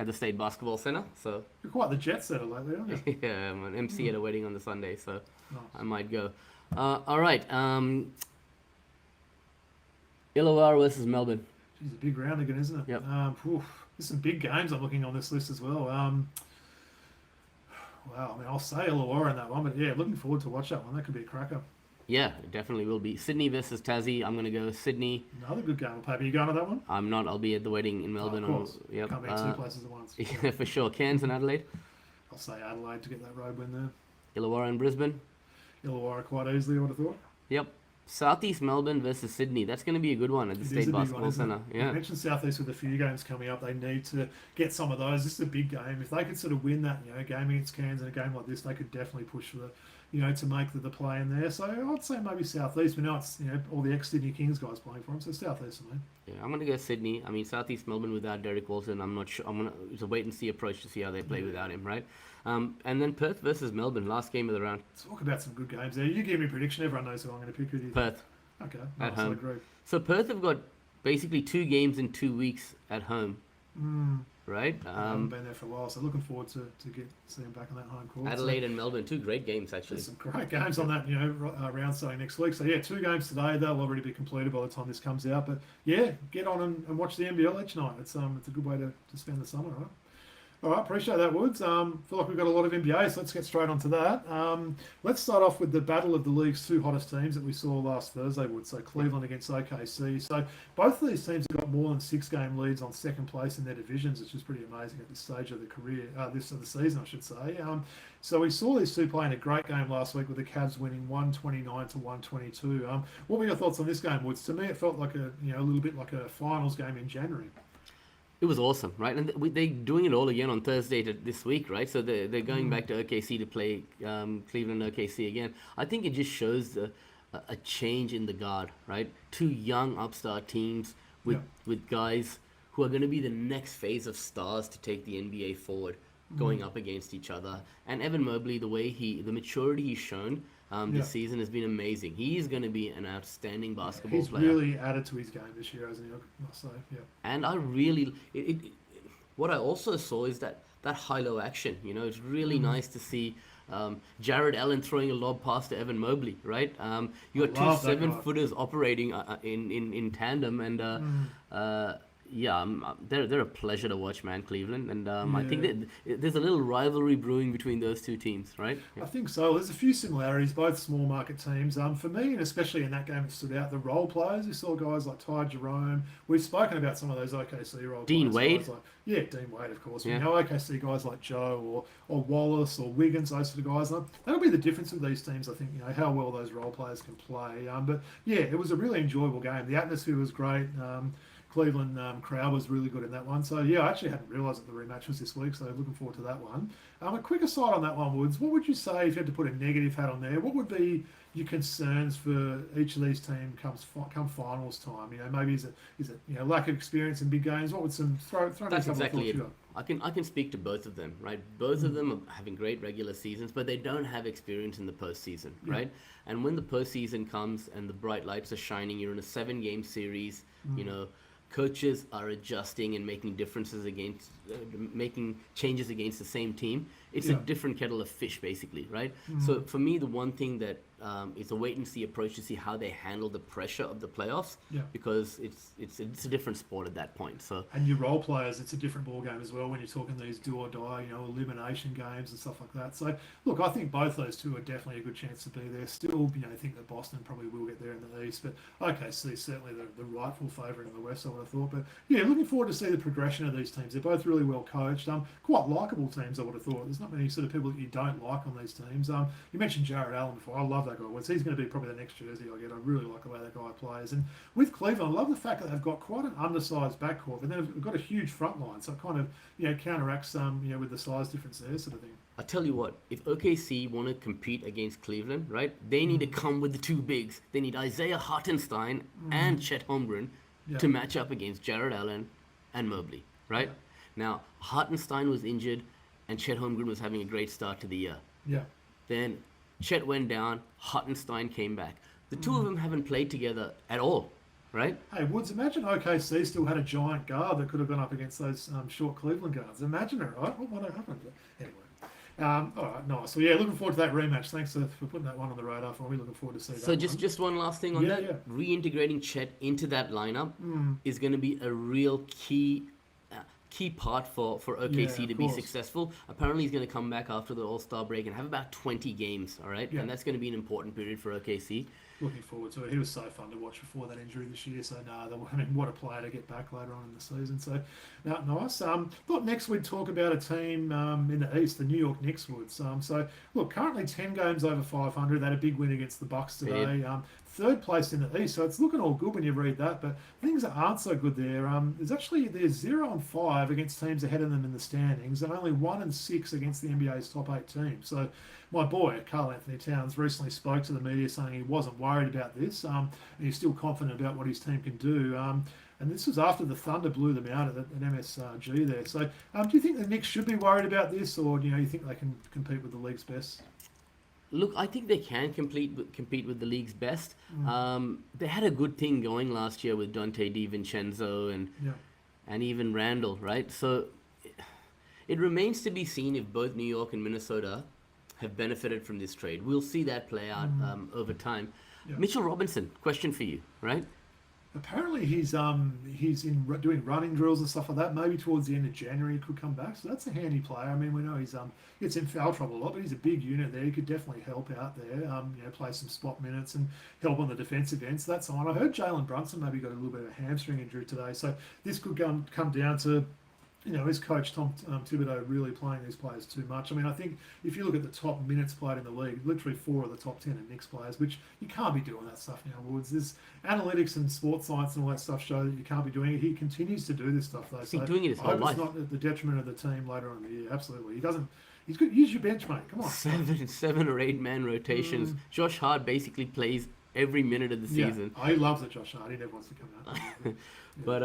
at the State Basketball Centre. So, you're quite the jet setter lately, aren't you? yeah, I'm an MC at a wedding on the Sunday, so Nice. I might go. All right, Illawarra versus Melbourne. Geez, a big round again, isn't it? Yep. There's some big games I'm looking on this list as well. Wow, I mean, I'll say Illawarra in that one, but yeah, looking forward to watch that one. That could be a cracker. Yeah, it definitely will be. Sydney versus Tassie. I'm going to go Sydney. Another good game. Are you going to that one? I'm not. I'll be at the wedding in Melbourne. of course. Yep. Can't be in two places at once. Yeah, for sure. Cairns and Adelaide. I'll say Adelaide to get that road win there. Illawarra and Brisbane. Illawarra quite easily, I would have thought. Yep. Southeast Melbourne versus Sydney. That's going to be a good one at the It is State a big one, Basketball isn't Centre. it? Yeah. You mentioned Southeast with a few games coming up. They need to get some of those. This is a big game. If they could sort of win that, game against Cairns in a game like this, they could definitely push for the, to make the play in there. So I'd say maybe Southeast. We know it's all the ex-Sydney Kings guys playing for them. So Southeast for me. Yeah, I'm going to go Sydney. I mean, Southeast Melbourne without Derek Walton, I'm not sure. It's a wait and see approach to see how they play without him, right? And then Perth versus Melbourne, last game of the round. Talk about some good games there. You give me a prediction. Everyone knows who I'm going to pick. Who do you think? Perth. Okay. At Nice, I home. agree. So Perth have got basically 2 games in 2 weeks at home, Mm. right? I haven't been there for a while, so looking forward to seeing them back on that home court. So Adelaide and Melbourne, 2 great games actually. there's some great games on that, round starting next week. So yeah, 2 games today. They'll already be completed by the time this comes out. But yeah, get on and watch the NBL each night. It's a good way to spend the summer, right? All right, appreciate that, Woods. Feel like we've got a lot of NBA, so let's get straight onto that. Let's start off with the battle of the league's 2 hottest teams that we saw last Thursday, Woods. So Cleveland against OKC. So both of these teams have got more than 6-game leads on second place in their divisions, which is pretty amazing at this stage of the career, this of the season, I should say. So we saw these two playing a great game last week with the Cavs winning 129 to 122. What were your thoughts on this game, Woods? To me, it felt like a little bit like a finals game in January. It was awesome, right? And they're doing it all again on Thursday this week, right? So they're going back to OKC to play Cleveland OKC again. I think it just shows a change in the guard, right? 2 young upstart teams with guys who are going to be the next phase of stars to take the NBA forward, going up against each other. And Evan Mobley, the maturity he's shown, this season has been amazing. He's going to be an outstanding basketball He's player. really added to his game this year, hasn't he? I must say, yeah. And I really, what I also saw is that high-low action. You know, it's really nice to see Jared Allen throwing a lob pass to Evan Mobley, right? You got two love that guy. 7-footers operating in tandem, and they're a pleasure to watch, man, Cleveland. And I think that there's a little rivalry brewing between those two teams, right? I think so. There's a few similarities, both small market teams. For me, and especially in that game, it stood out the role players. You saw guys like Ty Jerome. We've spoken about some of those OKC role Dean players. Wade. Dean Wade, of course. Yeah. We know OKC guys like Joe or Wallace or Wiggins, those sort of guys. That'll be the difference with these teams, I think, you know, how well those role players can play. But yeah, it was a really enjoyable game. The atmosphere was great. Cleveland crowd was really good in that one. So, yeah, I actually hadn't realised that the rematch was this week, so looking forward to that one. A quick aside on that one, Woods, what would you say if you had to put a negative hat on there? What would be your concerns for each of these teams come finals time? You know, maybe is it you know, lack of experience in big games? What would throw me a couple That's of exactly thoughts it. you got? I can speak to both of them, right? Both of them are having great regular seasons, but they don't have experience in the postseason, right? And when the postseason comes and the bright lights are shining, you're in a 7-game series, you know, coaches are adjusting and making making changes against the same team. It's a different kettle of fish, basically, right? So for me, the one thing that is a wait and see approach to see how they handle the pressure of the playoffs, because it's a different sport at that point. So and your role players, it's a different ball game as well when you're talking these do or die, you know, elimination games and stuff like that. So look, I think both those two are definitely a good chance to be there. Still, you know, I think that Boston probably will get there in the East, but OKC certainly the rightful favourite in the West, I would have thought. But yeah, looking forward to see the progression of these teams. They're both really well coached, quite likeable teams, I would have thought. There's not many sort of people that you don't like on these teams. You mentioned Jared Allen before. I love that guy. Well, he's going to be probably the next jersey I get. I really like the way that guy plays. And with Cleveland, I love the fact that they've got quite an undersized backcourt, and they've got a huge front line, so it kind of, you know, counteracts you know, with the size difference there, sort of thing. I tell you what, if OKC want to compete against Cleveland, right, they need to come with the two bigs. They need Isaiah Hartenstein and Chet Holmgren to match up against Jared Allen and Mobley, right? Now, Hartenstein was injured, and Chet Holmgren was having a great start to the year. Yeah. Then Chet went down, Hartenstein came back. The two of them haven't played together at all, right? Hey, Woods, imagine OKC still had a giant guard that could have gone up against those short Cleveland guards. Imagine it, right? What might have happened? Anyway. All right, nice. So, yeah, looking forward to that rematch. Thanks for putting that one on the radar for me. Looking forward to see that. So just one last thing on that. Yeah. Reintegrating Chet into that lineup is going to be a real key part for OKC to be successful. Apparently, he's going to come back after the All-Star break and have about 20 games, all right? And that's going to be an important period for OKC. Looking forward to it. He was so fun to watch before that injury this year. So, I mean, what a player to get back later on in the season. So, nice. Thought next we'd talk about a team in the East, the New York Knicks would. So, look, currently 10 games over 500. They had a big win against the Bucks today. Third place in the East, so it's looking all good when you read that, but things that aren't so good there. There's 0-5 against teams ahead of them in the standings, and only 1-6 against the NBA's top 8 teams. So my boy, Karl Anthony Towns, recently spoke to the media saying he wasn't worried about this, and he's still confident about what his team can do. And this was after the Thunder blew them out at MSG there. So do you think the Knicks should be worried about this, or do you think they can compete with the league's best? Look, I think they can compete with the league's best. They had a good thing going last year with Dante DiVincenzo and even Randall, right? So it remains to be seen if both New York and Minnesota have benefited from this trade. We'll see that play out over time. Mitchell Robinson, question for you, right? Apparently he's doing running drills and stuff like that. Maybe towards the end of January he could come back. So that's a handy player. I mean, we know he's gets in foul trouble a lot, but he's a big unit there. He could definitely help out there. Play some spot minutes and help on the defensive end. So that's on. I heard Jalen Brunson maybe got a little bit of a hamstring injury today. So this could come down to, his coach, Tom Thibodeau, really playing these players too much. I mean, I think if you look at the top minutes played in the league, literally 4 of the top 10 are Knicks players, which you can't be doing that stuff now, Woods. There's analytics and sports science and all that stuff show that you can't be doing it. He continues to do this stuff, though. He's been doing it his whole life. It's not at the detriment of the team later on in the year. Absolutely. He doesn't. He's good. Use your bench, mate. Come on. 7 or 8 man rotations. Josh Hart basically plays every minute of the season. He loves it, Josh Hart. He never wants to come out. But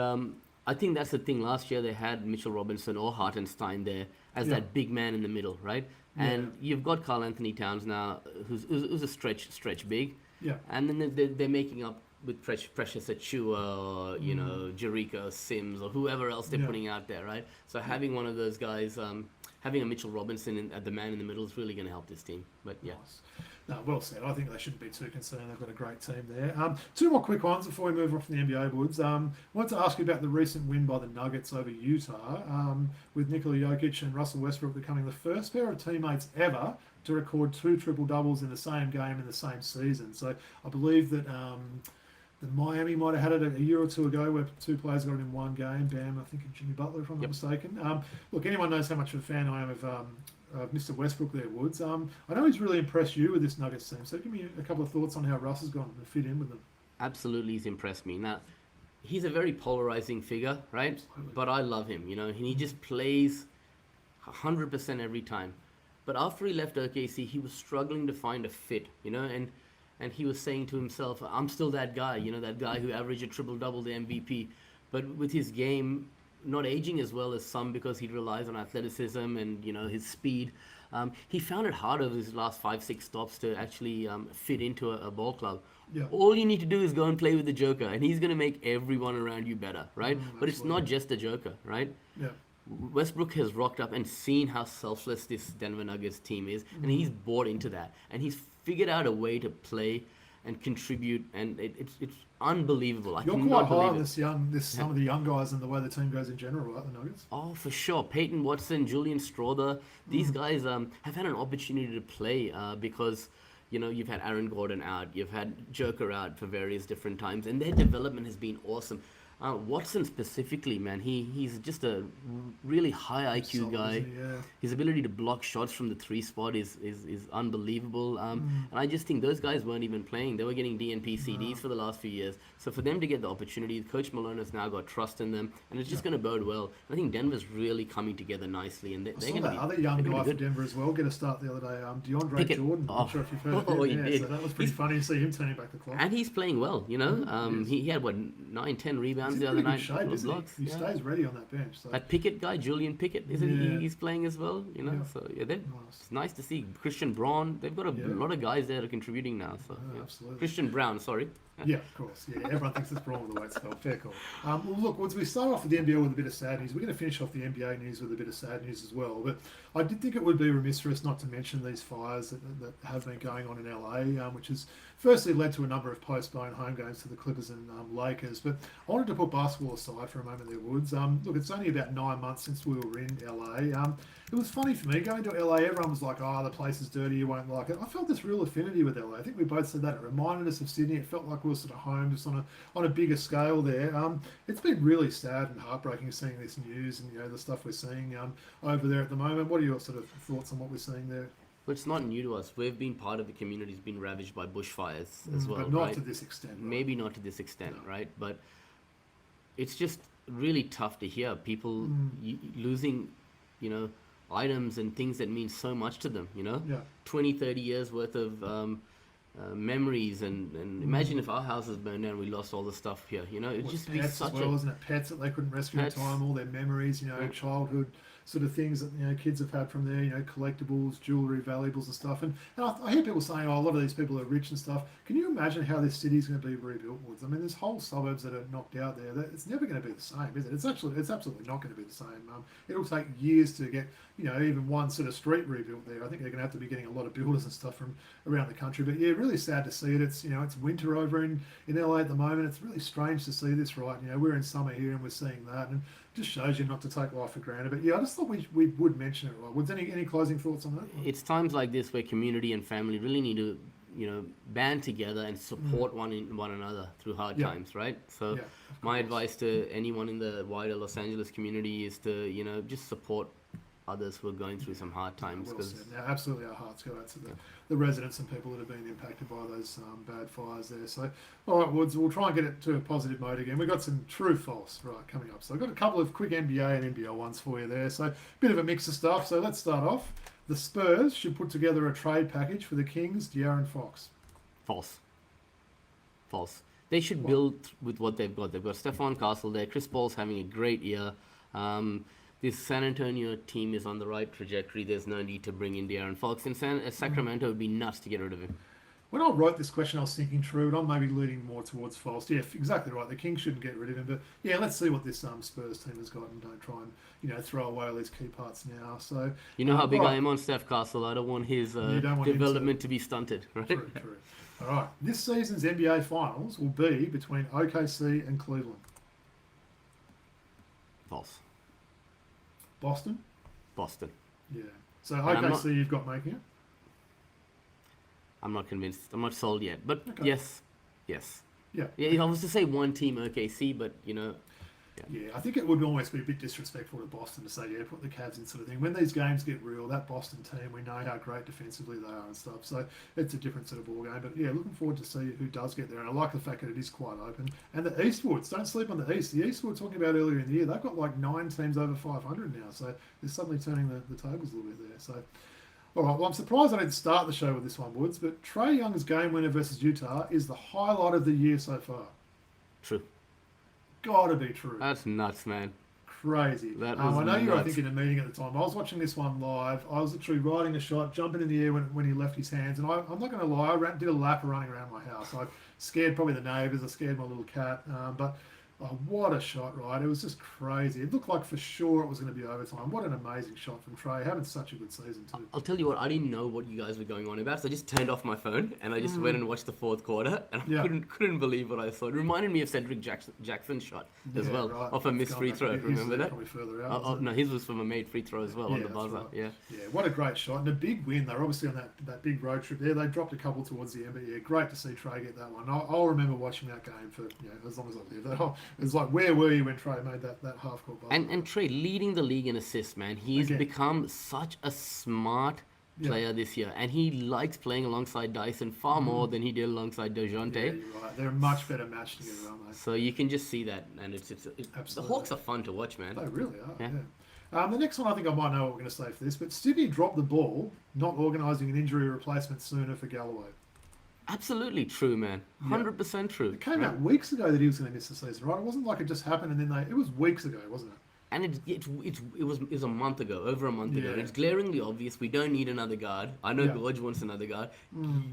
I think that's the thing. Last year they had Mitchell Robinson or Hartenstein there as that big man in the middle, right? And you've got Karl Anthony Towns now, who's a stretch big. Yeah. And then they're making up with Precious Achua, you know, Jericho Sims, or whoever else they're putting out there, right? So having one of those guys, having a Mitchell Robinson at the man in the middle is really going to help this team. But yeah. Nice. No, well said. I think they shouldn't be too concerned. They've got a great team there. Two more quick ones before we move on from the NBA Woods. I wanted to ask you about the recent win by the Nuggets over Utah, with Nikola Jokic and Russell Westbrook becoming the first pair of teammates ever to record 2 triple-doubles in the same game in the same season. So I believe that the Miami might have had it a year or two ago where 2 players got it in one game. Bam, I think, and Jimmy Butler, if I'm not mistaken. Look, anyone knows how much of a fan I am of Mr. Westbrook there, Woods. I know he's really impressed you with this Nuggets team, so give me a couple of thoughts on how Russ has gone to fit in with them. Absolutely, he's impressed me. Now, he's a very polarizing figure, right? Absolutely. But I love him, you know, and he just plays 100% every time. But after he left OKC, he was struggling to find a fit, you know, and he was saying to himself, I'm still that guy, you know, that guy who averaged a triple-double, the MVP. But with his game not aging as well as some because he relies on athleticism and, you know, his speed, he found it hard over his last 5-6 stops to actually fit into a ball club. Yeah. All you need to do is go and play with the Joker, and he's going to make everyone around you better, right? But it's not just the Joker, right? Yeah. Westbrook has rocked up and seen how selfless this Denver Nuggets team is, and he's bought into that. And he's figured out a way to play and contribute, and it's unbelievable. You're quite high on some of the young guys and the way the team goes in general, right, the Nuggets? Oh, for sure. Peyton Watson, Julian Strawther, these guys have had an opportunity to play because, you know, you've had Aaron Gordon out, you've had Joker out for various different times, and their development has been awesome. Watson specifically, man, he's just a really high IQ guy. Yeah. His ability to block shots from the 3 spot is unbelievable. And I just think those guys weren't even playing. They were getting DNP CDs for the last few years. So for them to get the opportunity, Coach Malone has now got trust in them, and it's just going to bode well. I think Denver's really coming together nicely, and they're going to be. Other young guy for Denver as well get a start the other day. DeAndre Pickett. Jordan. I'm not sure if you've heard of him. He did. So that was pretty funny to see him turning back the clock. And he's playing well, you know. He had, 9-10 rebounds the other night. Shape, isn't he? He stays ready on that bench. So. That Pickett guy, Julian Pickett, isn't he? He's playing as well, you know. Yeah. So it's nice to see Christian Braun. They've got a lot of guys there that are contributing now. So absolutely. Christian Brown, sorry. Yeah, of course. Yeah, everyone thinks it's Braun with the weight spell. Fair call. Well, look, once we start off with the NBL with a bit of sad news, we're going to finish off the NBA news with a bit of sad news as well. But I did think it would be remiss for us not to mention these fires that have been going on in LA, which has firstly led to a number of postponed home games to the Clippers and Lakers. But I wanted to put basketball aside for a moment there, Woods. Look, it's only about 9 months since we were in LA. It was funny for me going to LA. Everyone was like, "Oh, the place is dirty. You won't like it." I felt this real affinity with LA. I think we both said that. It reminded us of Sydney. It felt like we were sort of home, just on a bigger scale there. It's been really sad and heartbreaking seeing this news and, you know, the stuff we're seeing over there at the moment. What are your sort of thoughts on what we're seeing there? Well, it's not new to us. We've been part of the community that's been ravaged by bushfires as well, but not right? to this extent. Right? Maybe not to this extent, right? But it's just really tough to hear people losing, you know, items and things that mean so much to them, you know? 20, 30 years worth of memories, and imagine if our houses burned down and we lost all the stuff here, you know? It'd just be such isn't it? Pets that they couldn't rescue in time, all their memories, you know, childhood sort of things that, you know, kids have had from there, you know, collectibles, jewellery, valuables and stuff. And I hear people saying, oh, a lot of these people are rich and stuff. Can you imagine how this city's going to be rebuilt, Woods? I mean, there's whole suburbs that are knocked out there. It's never going to be the same, is it? It's absolutely not going to be the same. It'll take years to get, you know, even one sort of street rebuilt there. I think they're going to have to be getting a lot of builders and stuff from around the country. But yeah, really sad to see it. It's, you know, it's winter over in LA at the moment. It's really strange to see this, right? You know, we're in summer here and we're seeing that, and it just shows you not to take life for granted. But yeah, I just thought we would mention it, right? Woods, any closing thoughts on that? It's times like this where community and family really need to, you know, band together and support one another through hard times, right? So my advice to anyone in the wider Los Angeles community is to, you know, just support others who are going through some hard times. Well said. Now, absolutely, our hearts go out to the residents and people that have been impacted by those bad fires there. So, all right, Woods, we'll try and get it to a positive mode again. We've got some true false coming up. So I've got a couple of quick NBA and NBL ones for you there. So a bit of a mix of stuff. So let's start off. The Spurs should put together a trade package for the Kings, De'Aaron Fox. False. They should build with what they've got. They've got Stephon Castle there. Chris Paul's having a great year. this San Antonio team is on the right trajectory. There's no need to bring in De'Aaron Fox. And Sacramento would be nuts to get rid of him. When I wrote this question, I was thinking true, and I'm maybe leaning more towards false. Yeah, exactly right. The Kings shouldn't get rid of him, but yeah, let's see what this Spurs team has got, and don't try and throw away all these key parts now. So you know how big right. I am on Steph Castle. I don't want his want development to be stunted. Right? True. All right, this season's NBA Finals will be between OKC and Cleveland. False. Boston. Yeah. So OKC, you've got making it. I'm not convinced. I'm not sold yet. But Okay. yes. Yeah. Yeah, I was to say one team OKC, but Yeah, I think it would almost be a bit disrespectful to Boston to say, put the Cavs in sort of thing. When these games get real, that Boston team, we know how great defensively they are and stuff. So it's a different sort of ball game. But yeah, looking forward to see who does get there. And I like the fact that it is quite open. And the Eastwoods, don't sleep on the East. The East we were talking about earlier in the year, they've got like 9 teams over 500 now. So they're suddenly turning the tables a little bit there. So, all right, well, I'm surprised I didn't start the show with this one, Woods. But Trae Young's game winner versus Utah is the highlight of the year so far. true. Gotta be true. That's nuts, man. Crazy. That was I know you were, I nuts. think, in a meeting at the time. I was watching this one live. I was literally riding a shot, jumping in the air when he left his hands. And I'm not going to lie, did a lap running around my house. I scared probably the neighbours. I scared my little cat. But what a shot, right? It was just crazy. It looked like for sure it was going to be overtime. What an amazing shot from Trae. Having such a good season, too. I'll tell you what, I didn't know what you guys were going on about, so I just turned off my phone and I just went and watched the fourth quarter, and I couldn't believe what I saw. It reminded me of Cedric Jackson's shot as well, right. off a missed It's free gone throw. back. Remember that? Probably further out. No, his was from a made free throw as well on the that's buzzer. right. Yeah. Yeah, what a great shot. And a big win. They're obviously on that big road trip there. They dropped a couple towards the end, but yeah, great to see Trae get that one. I'll remember watching that game for as long as I live. It was like, where were you when Trae made that half-court buzzer? And Trae leading the league in assists, man. He's Again. become such a smart player this year, and he likes playing alongside Dyson far more than he did alongside DeJounte. Yeah, you're right. They're a much better match together, aren't they? So you can just see that, and the Absolutely. Hawks are fun to watch, man. They really are, Yeah. yeah. The next one, I think I might know what we're going to say for this, but Sydney dropped the ball, not organising an injury replacement sooner for Galloway. Absolutely true, man. 100% true. It came out weeks ago that he was going to miss the season, right? It wasn't like it just happened and then it was weeks ago, wasn't it? And it was a month ago, over a month ago. Yeah. It's glaringly obvious we don't need another guard. I know Gorge wants another guard.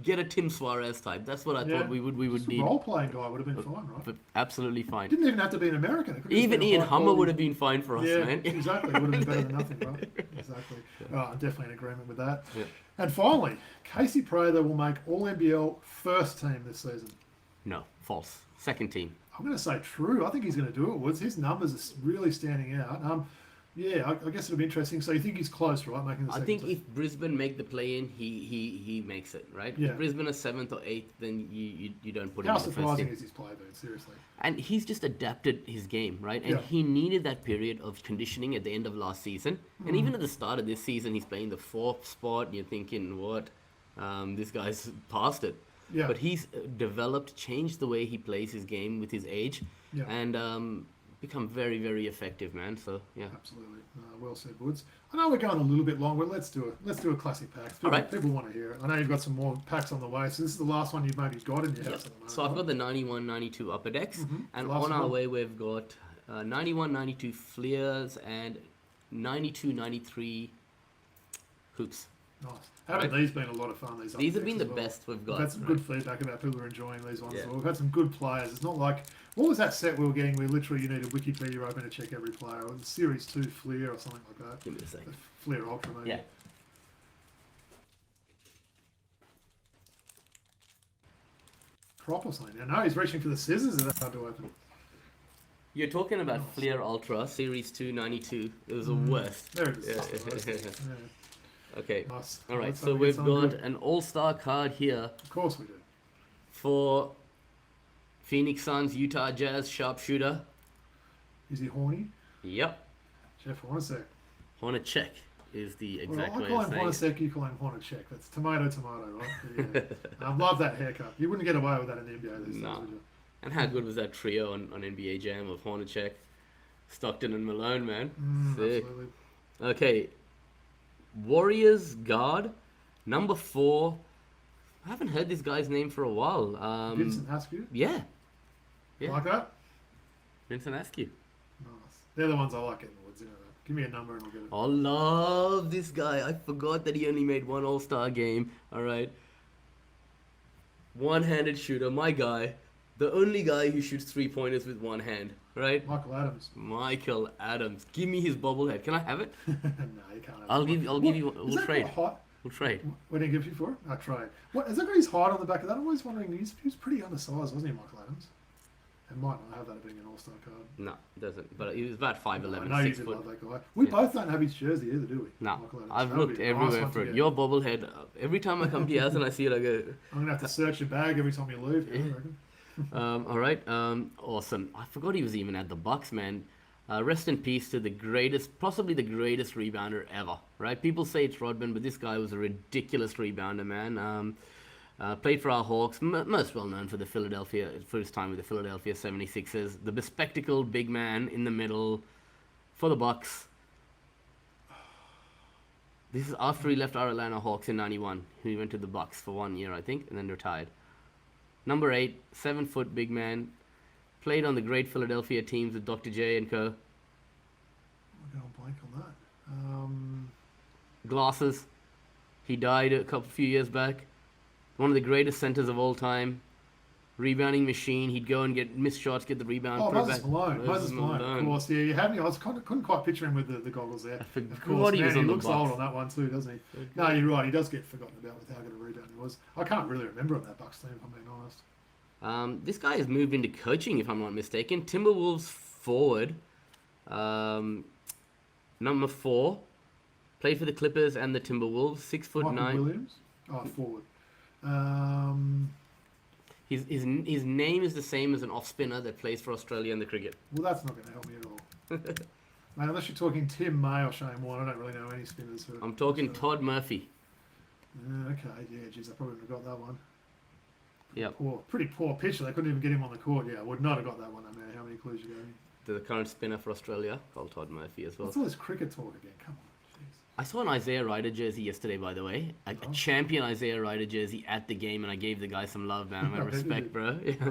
Get a Tim Suarez type. That's what I thought we would Just a need. role-playing guy would have been fine, right? But absolutely fine. Didn't even have to be an American. It could have just Even been a Ian high Hummer quality- would have been fine for us, Yeah, man. exactly. Would have been better than nothing, right? Exactly. I'm definitely in agreement with that. Yeah. And finally, Casey Prather will make All-NBL first team this season. No, false. Second team. I'm going to say true. I think he's going to do it, Woods. His numbers are really standing out. Yeah, I guess it'll be interesting. So you think he's close, right, making the I second think team? if Brisbane make the play-in, he makes it, right? Yeah. If Brisbane is 7th or 8th, then you don't put How him in the first surprising team. is his play, dude? Seriously. And he's just adapted his game, right? And Yeah. he needed that period of conditioning at the end of last season. And even at the start of this season, he's playing the 4th spot. And you're thinking, what? This guy's past it. Yeah. But he's developed, changed the way he plays his game with his age. Yeah. And become very, very effective, man. So, yeah. Absolutely. Well said, Woods. I know we're going a little bit long, but let's do a classic pack. People, All right. people want to hear it. I know you've got some more packs on the way, so this is the last one you've maybe got in your house at the moment. So I've got the 91-92 Upper Decks. And Last on our one. way, we've got 91-92 Fleers and 92-93 Hoops. Nice. Haven't these been a lot of fun? These have updates been the as well? best we've got. We've had some right? good feedback about people are enjoying these ones. Yeah. as well. We've had some good players. It's not like, what was that set we were getting where literally you need a Wikipedia open to check every player? Or the Series 2 Flair or something like that. Give me a second. The Flair Ultra maybe. Yeah. Prop or something. I know he's reaching for the scissors and that's hard to open. You're talking about Fleer Ultra Series 292. It was the worst. There it is. Yeah. Yeah. Okay. Nice. All right. Let's So hope we we've get something got good. an all-star card here Of course we do. for Phoenix Suns, Utah Jazz sharpshooter. Is he horny? Yep. Jeff Hornacek. Hornacek is the Well, exact I way call of him saying it. Hornacek, you call him Hornacek. That's tomato, right? Yeah. I love that haircut. You wouldn't get away with that in the NBA these days, No. would you? And how good was that trio on NBA Jam of Hornacek, Stockton, and Malone, man? Sick. Absolutely. Okay. Warriors guard, number 4. I haven't heard this guy's name for a while. Vincent Askew. Yeah. Yeah. Like that? Vincent Askew. Nice. They're the ones I like in the woods, you know that. Give me a number and I'll get it. I love this guy. I forgot that he only made one All-Star game. All right. One-handed shooter, my guy. The only guy who shoots three-pointers with one hand, right? Michael Adams. Michael Adams. Give me his bobblehead. Can I have it? No, you can't. Have I'll it. give you. Is We'll that trade. got height? We'll trade. What did he give you for it? I trade. What has that got his height on the back of that? I'm always wondering. He was pretty undersized, wasn't he, Michael Adams? It might not have that being an All-Star card. No, it doesn't. But he was about 5'11", I know you 6 did foot. love that guy. We both don't have his jersey either, do we? No, Michael Adams. I've That would looked be a nice everywhere one for to it. get. Your bobblehead. Every time I come to your house and I see it, I go. I'm gonna have to search your bag every time you leave. I reckon. All right. Awesome. I forgot he was even at the Bucks, man. Rest in peace to the greatest, possibly the greatest rebounder ever. Right? People say it's Rodman, but this guy was a ridiculous rebounder, man. Played for our Hawks, most well known for his time with the Philadelphia 76ers. The bespectacled big man in the middle for the Bucks. This is after he left our Atlanta Hawks in '91. He went to the Bucks for 1 year, I think, and then retired. Number 8, 7-foot big man. Played on the great Philadelphia teams with Dr. J and co. I'm going blank on that. Glasses. He died a few years back. One of the greatest centers of all time. Rebounding machine. He'd go and get missed shots, get the rebound. Oh, put it Moses back. Malone. Moses Malone, of course. Yeah, you had me. I couldn't quite picture him with the goggles there. I Of forgot course, he was man, on he the looks Bucks. old on that one too, doesn't he? No, you're right. He does get forgotten about with how good a rebounder he was. I can't really remember on that Bucks team, if I'm being honest. This guy has moved into coaching, if I'm not mistaken. Timberwolves forward. Number 4. Played for the Clippers and the Timberwolves. 6'9". Michael Williams. Oh, forward. His name is the same as an off spinner that plays for Australia in the cricket. Well, that's not going to help me at all. Man, unless you're talking Tim May or Shane Warne, I don't really know any spinners. I'm talking Todd Murphy. Okay, yeah, geez, I probably would have got that one. Yep. Pretty poor pitcher. They couldn't even get him on the court. Yeah, I would not have got that one, no matter how many clues you gave me. The current spinner for Australia, called Todd Murphy as well. What's all this cricket talk again? Come on, jeez. I saw an Isaiah Ryder jersey yesterday, by the way. A champion Isaiah Ryder jersey at the game, and I gave the guy some love, man. My respect, bro. Yeah.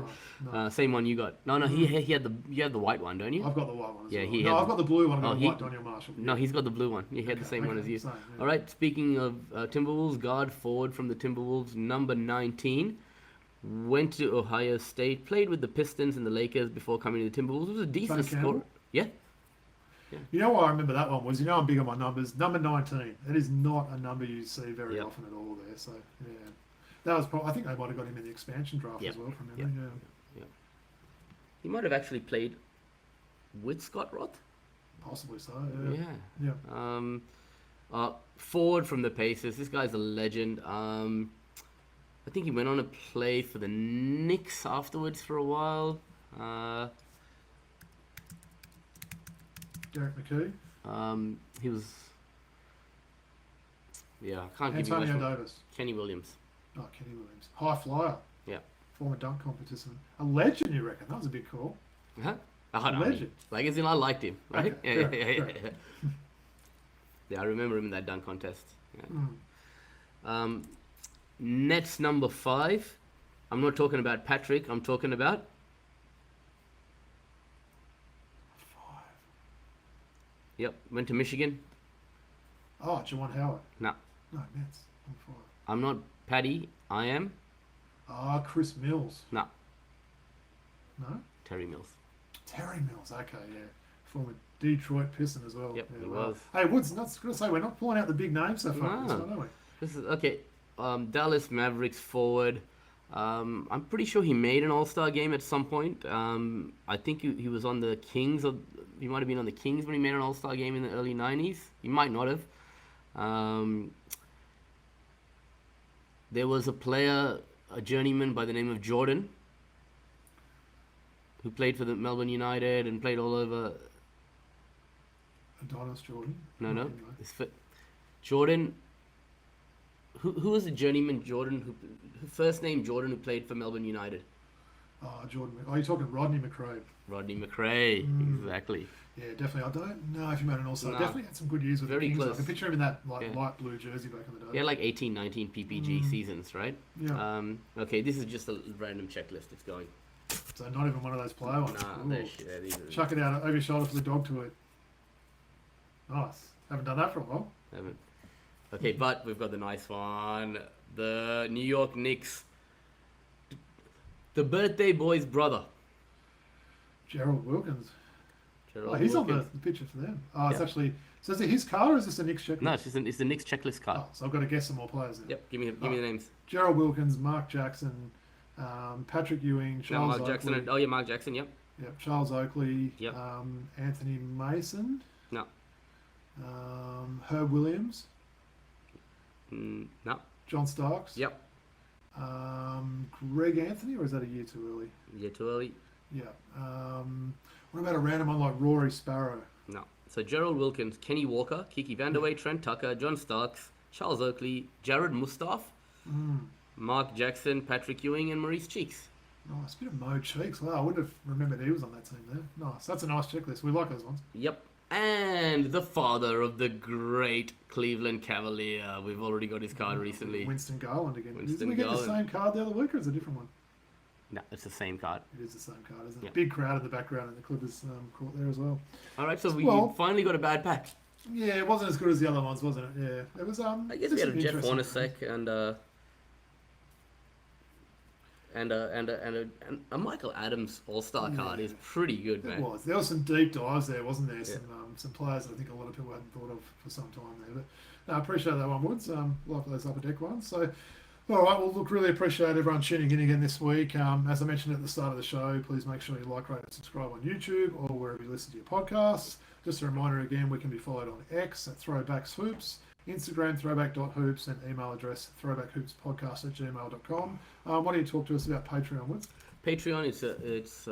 No. Same one you got. No, he had the white one, don't you? I've got the white one as Yeah, well. I've got the blue one. I've got the he- white Daniel Marshall. No, he's got the blue one. He had the same one as you. Same, yeah. All right, speaking of Timberwolves, guard forward from the Timberwolves, number 19. Went to Ohio State, played with the Pistons and the Lakers before coming to the Timberwolves. Was a decent Sonny Campbell? scorer. Yeah. You know why I remember that one was, I'm big on my numbers. Number 19. It is not a number you see very Yep. often at all there. So, yeah. That was probably, I think they might have got him in the expansion draft Yep. as well from memory. Yep. He might have actually played with Scott Roth. Possibly so, Yeah. yeah. Forward from the Pacers. This guy's a legend. I think he went on to play for the Knicks afterwards for a while. Derek McKee. He was. Yeah, I can't give you Antonio much more. Davis. Kenny Williams. Oh, Kenny Williams. High flyer. Yeah. Former dunk participant. A legend, you reckon? That was a big call. Huh? I Legend. Like as in, I liked him. Right? Okay, Yeah. fair. Yeah, I remember him in that dunk contest. Yeah. Mm. Nets number 5. I'm not talking about Patrick. I'm talking about 5. Yep. Went to Michigan. Oh, Juwan Howard. No, No, Nets. Number 5. I'm not Paddy. I am Chris Mills. no No? Terry Mills. Terry Mills. Okay, yeah. Former Detroit Piston as well. Yep, yeah, he wow. was. Hey, Woods, not going to say, we're not pulling out the big names so far. No. This one, are we? This is okay. Dallas Mavericks forward. I'm pretty sure he made an All-Star game at some point. I think he was on the Kings. He might have been on the Kings when he made an All-Star game in the early 90s. He might not have. There was a player, a journeyman by the name of Jordan, who played for the Melbourne United and played all over. Adonis Jordan. No. Anyway. It's Jordan. Who was the journeyman Jordan? Who first name Jordan who played for Melbourne United? Jordan. Oh, you're talking Rodney McRae. Rodney McRae. Exactly. Yeah, definitely. I don't know if he made an All-Star. No. Definitely had some good years with Very the Kings. close. I can picture him in that Yeah. light blue jersey back in the day. He had like 18, 19 PPG seasons, right? Yeah. Okay, this is just a random checklist. It's going. So not even one of those player ones. Nah, Ooh. these are. Chuck it out over your shoulder for the dog to eat. Nice. Haven't done that for a while. Haven't. Okay, but we've got the nice one. The New York Knicks. The birthday boy's brother. Gerald Wilkins. Gerald He's Wilkins. on the picture for them. Oh, it's Yeah. actually... So is it his card or is this a Knicks checklist? No, it's the Knicks checklist card. Oh, so I've got to guess some more players then. Yep, give me the names. Gerald Wilkins, Mark Jackson, Patrick Ewing, No, Charles Mark Jackson. Oakley. Oh, yeah, Mark Jackson, yep. Yep, Charles Oakley. Yep. Anthony Mason. No. Herb Williams. No. John Starks. Yep. Greg Anthony, or is that a year too early? Yeah, too early. Yeah. What about a random one like Rory Sparrow? No. So Gerald Wilkins, Kenny Walker, Kiki Vanderway, Trent Tucker, John Starks, Charles Oakley, Jared Mustaf, Mark Jackson, Patrick Ewing, and Maurice Cheeks. Nice. Bit of Mo Cheeks. Wow, I wouldn't have remembered he was on that team there. Nice. That's a nice checklist. We like those ones. Yep. And the father of the great Cleveland Cavalier. We've already got his card recently. Winston Garland again. Winston Didn't we get the Garland. same card the other week, or is it a different one? No, it's the same card. It is the same card, isn't it? Yep. Big crowd in the background in the Clippers court there as well. All right, so we Well- finally got a bad pack. Yeah, it wasn't as good as the other ones, wasn't it? Yeah, it was. I guess we had a Jeff Hornacek and a Michael Adams All-Star card is pretty good, man. It was. There was some deep dives there, wasn't there? Some players that I think a lot of people hadn't thought of for some time there. But no, I appreciate that one, Woods. Like those upper deck ones. So, all right. Well, look, really appreciate everyone tuning in again this week. As I mentioned at the start of the show, please make sure you like, rate, and subscribe on YouTube or wherever you listen to your podcasts. Just a reminder again, we can be followed on X at Throwback Hoops, Instagram throwback.hoops, and email address throwbackhoopspodcast@gmail.com. Why don't you talk to us about Patreon, Woods? Patreon, it's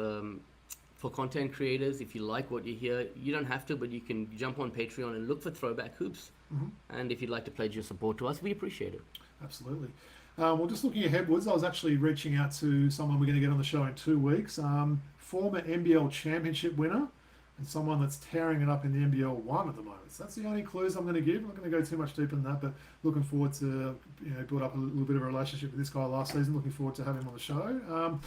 for content creators. If you like what you hear, you don't have to, but you can jump on Patreon and look for Throwback Hoops. And if you'd like to pledge your support to us, we appreciate it. Absolutely. Well, just looking ahead, Woods, I was actually reaching out to someone we're going to get on the show in 2 weeks. Former NBL championship winner and someone that's tearing it up in the NBL 1 at the moment. So that's the only clues I'm going to give. I'm not going to go too much deeper than that, but looking forward to build up a little bit of a relationship with this guy last season. Looking forward to having him on the show.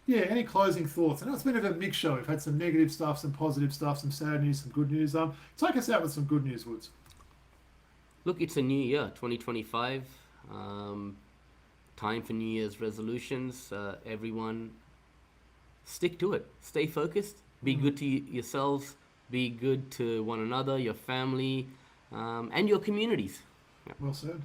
Any closing thoughts? I know it's been a bit of a mixed show. We've had some negative stuff, some positive stuff, some sad news, some good news. Take us out with some good news, Woods. Look, it's a new year, 2025. Time for New Year's resolutions. Everyone, stick to it. Stay focused. Be good to yourselves. Be good to one another, your family, and your communities. Yeah. Well said.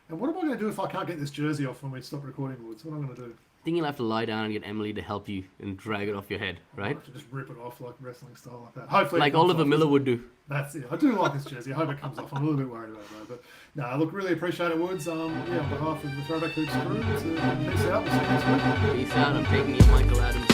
And what am I going to do if I can't get this jersey off when we stop recording, Woods? What am I going to do? I think you'll have to lie down and get Emily to help you and drag it off your head, I right? have to just rip it off like wrestling style like that. Hopefully, Like it comes Oliver off. Miller would do. That's it. I do like this jersey. I hope it comes off. I'm a little bit worried about it though. But no, look, really appreciate it, Woods. On behalf of the Throwback Hoops crew, peace out. We'll see you next week. Peace out. I'm taking you, Michael Adams.